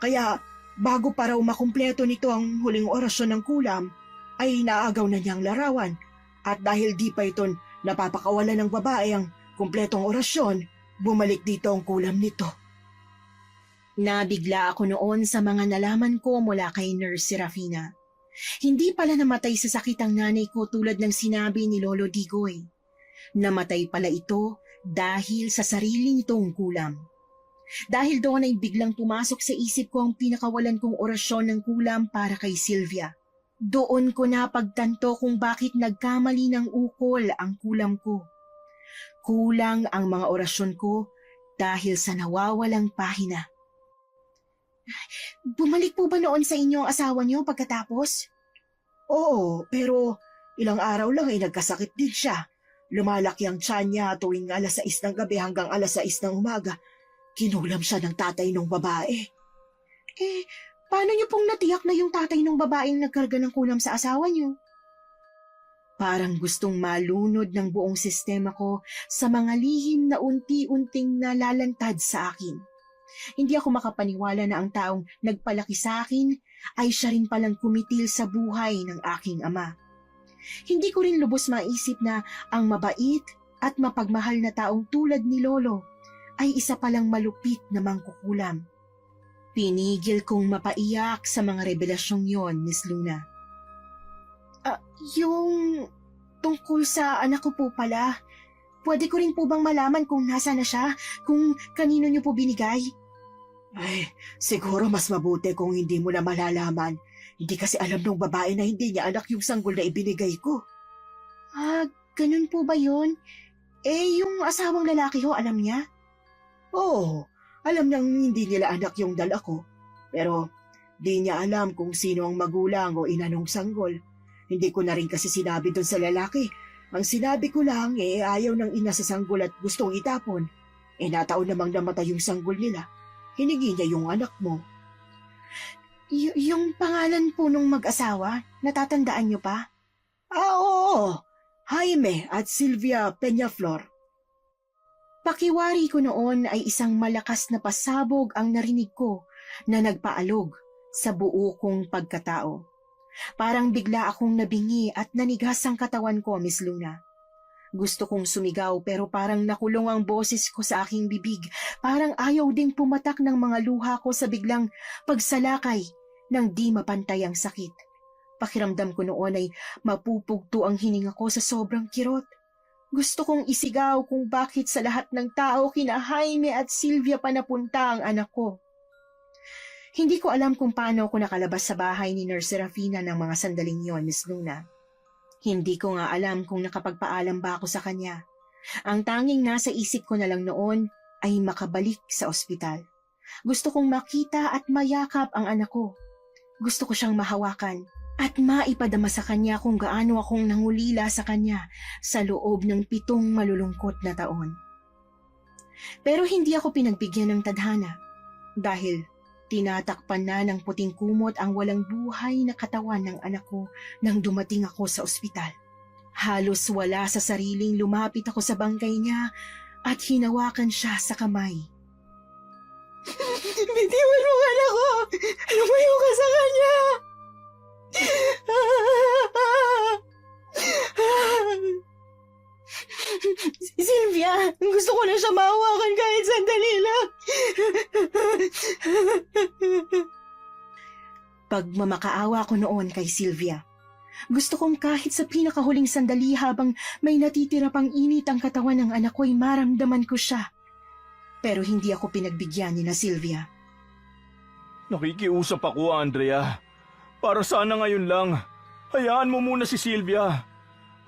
Kaya bago pa raw makumpleto nito ang huling orasyon ng kulam, ay naagaw na niyang larawan. At dahil di pa ito napapakawalan ng babae ang kumpletong orasyon, bumalik dito ang kulam nito. Nabigla ako noon sa mga nalaman ko mula kay Nurse Serafina. Hindi pala namatay sa sakit ang nanay ko tulad ng sinabi ni Lolo Digoy. Namatay pala ito dahil sa sarili nitong kulam. Dahil doon ay biglang pumasok sa isip ko ang pinakawalan kong orasyon ng kulam para kay Sylvia. Doon ko napagtanto kung bakit nagkamali ng ukol ang kulam ko. Kulang ang mga orasyon ko dahil sa nawawalang pahina. Bumalik po ba noon sa inyo ang asawa niyo pagkatapos? Oo, pero ilang araw lang ay nagkasakit din siya. Lumalaki ang tiyan niya tuwing 6:00 ng gabi hanggang 6:00 ng umaga. Kinulam siya ng tatay ng babae. Paano niyo pong natiyak na yung tatay ng babaeng nagkarga ng kulam sa asawa niyo? Parang gustong malunod ng buong sistema ko sa mga lihim na unti-unting nalalantad sa akin. Hindi ako makapaniwala na ang taong nagpalaki sa akin ay siya rin palang kumitil sa buhay ng aking ama. Hindi ko rin lubos maisip na ang mabait at mapagmahal na taong tulad ni Lolo ay isa palang malupit na mangkukulam. Pinigil kong mapaiyak sa mga revelasyong yon, Miss Luna. Yung tungkol sa anak ko po pala, pwede ko rin po bang malaman kung nasa na siya, kung kanino niyo po binigay? Ay, siguro mas mabuti kung hindi mo na malalaman. Hindi kasi alam ng babae na hindi niya anak yung sanggol na ibinigay ko. Ganun po ba yun? Yung asawang lalaki ho, alam niya? Oo, alam niyang hindi nila anak yung dala ko. Pero di niya alam kung sino ang magulang o ina ng sanggol. Hindi ko na rin kasi sinabi doon sa lalaki. Ang sinabi ko lang ayaw ng ina sa sanggol at gustong itapon. Nataon namang namatay yung sanggol nila. Hinigi niya yung anak mo. Yung pangalan po nung mag-asawa, natatandaan niyo pa? Oo, Jaime at Sylvia Peñaflor. Pakiwari ko noon ay isang malakas na pasabog ang narinig ko na nagpaalog sa buo kong pagkatao. Parang bigla akong nabingi at nanigas ang katawan ko, Miss Luna. Gusto kong sumigaw pero parang nakulong ang boses ko sa aking bibig. Parang ayaw ding pumatak ng mga luha ko sa biglang pagsalakay ng di mapantay ang sakit. Pakiramdam ko noon ay mapupugto ang hininga ko sa sobrang kirot. Gusto kong isigaw kung bakit sa lahat ng tao kina Jaime at Sylvia pa napunta ang anak ko. Hindi ko alam kung paano ako nakalabas sa bahay ni Nurse Serafina ng mga sandaling yon, Miss Luna. Hindi ko nga alam kung nakapagpaalam ba ako sa kanya. Ang tanging nasa isip ko na lang noon ay makabalik sa ospital. Gusto kong makita at mayakap ang anak ko. Gusto ko siyang mahawakan at maipadama sa kanya kung gaano akong nangulila sa kanya sa loob ng 7 malulungkot na taon. Pero hindi ako pinagbigyan ng tadhana dahil tinatakpan na ng puting kumot ang walang buhay na katawan ng anak ko nang dumating ako sa ospital. Halos wala sa sariling lumapit ako sa bangkay niya at hinawakan siya sa kamay. Bitiwan mo ka na ko! Lumayo ka sa kanya! Sylvia, gusto ko na siya mahawakan kahit sandali lang. Pagmamakaawa ko noon kay Sylvia. Gusto kong kahit sa pinakahuling sandali habang may natitira pang init ang katawan ng anak ko ay maramdaman ko siya. Pero hindi ako pinagbigyan ni na Sylvia. Nakikiusap ako, Andrea. Para sana ngayon lang. Hayaan mo muna si Sylvia.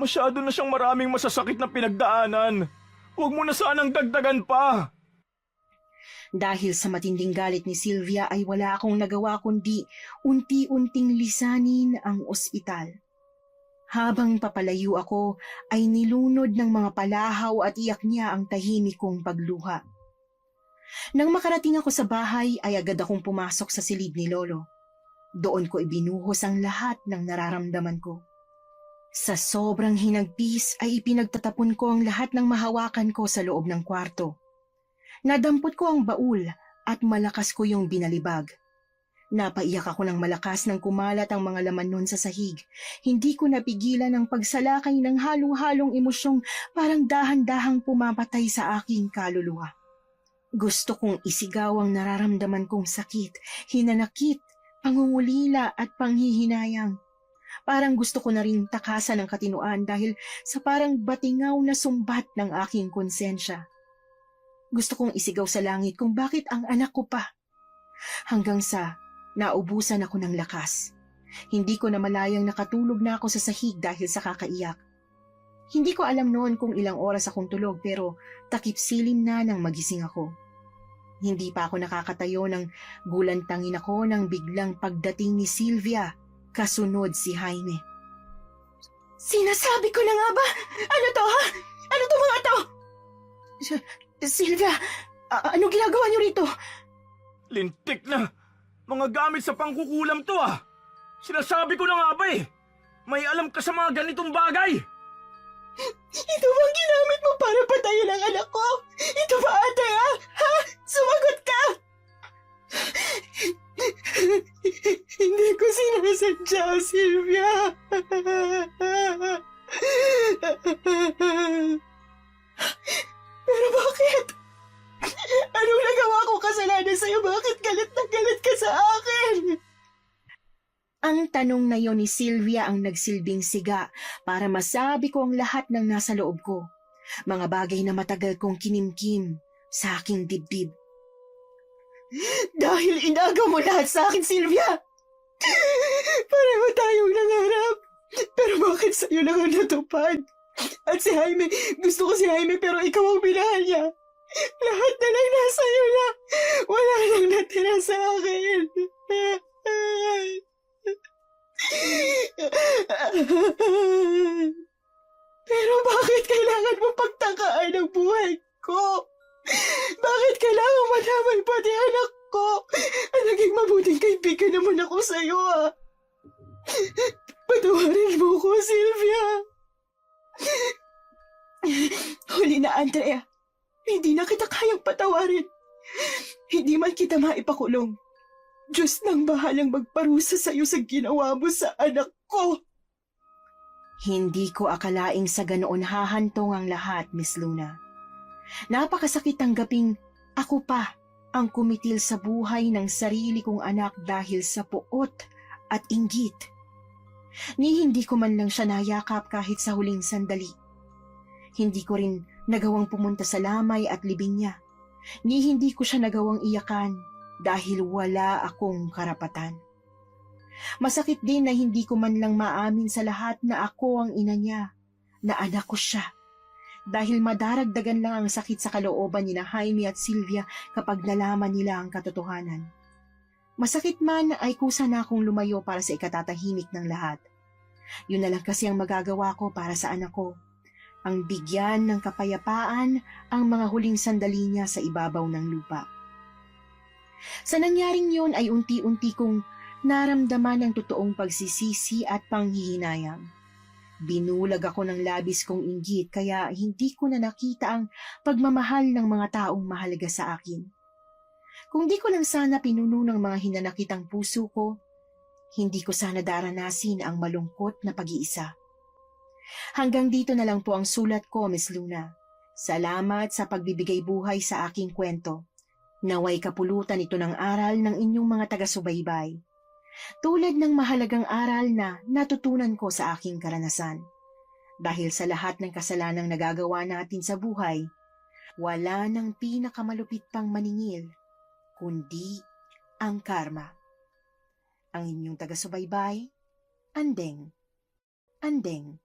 Masyado na siyang maraming masasakit na pinagdaanan. Huwag mo na sanang dagdagan pa. Dahil sa matinding galit ni Sylvia ay wala akong nagawa kundi unti-unting lisanin ang ospital. Habang papalayo ako ay nilunod ng mga palahaw at iyak niya ang tahimik kong pagluha. Nang makarating ako sa bahay ay agad akong pumasok sa silid ni Lolo. Doon ko ibinuhos ang lahat ng nararamdaman ko. Sa sobrang hinagpis ay ipinagtatapon ko ang lahat ng mahawakan ko sa loob ng kwarto. Nadampot ko ang baul at malakas ko yung binalibag. Napaiyak ako ng malakas nang kumalat ang mga laman nun sa sahig. Hindi ko napigilan ang pagsalakay ng halo-halong emosyong parang dahan-dahang pumapatay sa aking kaluluwa. Gusto kong isigaw ang nararamdaman kong sakit, hinanakit, pangungulila at panghihinayang. Parang gusto ko na rin takasan ng katinuan dahil sa parang batingaw na sumbat ng aking konsensya. Gusto kong isigaw sa langit kung bakit ang anak ko pa. Hanggang sa naubusan ako ng lakas. Hindi ko na malayang nakatulog na ako sa sahig dahil sa kakaiyak. Hindi ko alam noon kung ilang oras akong tulog pero takip silim na nang magising ako. Hindi pa ako nakakatayo nang gulantangin ako nang biglang pagdating ni Sylvia, kasunod si Jaime. Sinasabi ko na nga ba? Ano to ha? Ano to mga to? Sylvia, ano ginagawa niyo rito? Lintik na! Mga gamit sa pangkukulam to ah! Sinasabi ko na nga ba eh! May alam ka sa mga ganitong bagay! Ito bang ginamit mo para patayin ang anak ko? Ito ba ate ha? Ha? Sumagot ka! Pero bakit? Anong nagawa ko kasalanan sa'yo? Bakit galit na galit ka sa akin? Ang tanong na yon ni Sylvia ang nagsilbing siga para masabi ko ang lahat ng nasa loob ko. Mga bagay na matagal kong kinimkim sa aking dibdib. Dahil inaga mo lahat sa akin, Sylvia! Pareho tayong nangarap. Pero bakit sa'yo lang ang natupad? At si Jaime, gusto ko si Jaime pero ikaw ang minahal niya. Lahat na lang nasa iyo na. Wala nang natira sa akin. Pero bakit kailangan mo pagtakaan ang buhay ko? Bakit kailangan madamay pati anak ko? Ang naging mabuting kaibigan naman ako sa iyo, ah. Patawarin mo ko, Sylvia. Huli na, Andrea. Hindi na kita kayang patawarin. Hindi man kita maipakulong. Diyos nang bahalang magparusa sa iyo sa ginawa mo sa anak ko. Hindi ko akalaing sa ganoon hahantong ang lahat, Miss Luna. Napakasakit tanggaping ako pa ang kumitil sa buhay ng sarili kong anak dahil sa puot at inggit. Ni hindi ko man lang siya nayakap kahit sa huling sandali. Hindi ko rin nagawang pumunta sa lamay at libing niya. Ni hindi ko siya nagawang iyakan dahil wala akong karapatan. Masakit din na hindi ko man lang maamin sa lahat na ako ang ina niya, na anak ko siya. Dahil madaragdagan lang ang sakit sa kalooban ni na Jaime at Sylvia kapag nalaman nila ang katotohanan. Masakit man ay kusa na akong lumayo para sa ikatatahimik ng lahat. Yun na lang kasi ang magagawa ko para sa anak ko. Ang bigyan ng kapayapaan ang mga huling sandali niya sa ibabaw ng lupa. Sa nangyaring yun ay unti-unti kong naramdaman ang totoong pagsisisi at panghihinayang. Binulag ako ng labis kong inggit kaya hindi ko na nakita ang pagmamahal ng mga taong mahalaga sa akin. Kung di ko lang sana pinuno ng mga hinanakitang puso ko, hindi ko sana daranasin ang malungkot na pag-iisa. Hanggang dito na lang po ang sulat ko, Miss Luna. Salamat sa pagbibigay buhay sa aking kwento. Naway kapulutan ito ng aral ng inyong mga taga-subaybay. Tulad ng mahalagang aral na natutunan ko sa aking karanasan. Dahil sa lahat ng kasalanang nagagawa natin sa buhay, wala nang pinakamalupit pang maningil, kundi ang karma. Ang inyong taga-subaybay, Andeng. Andeng.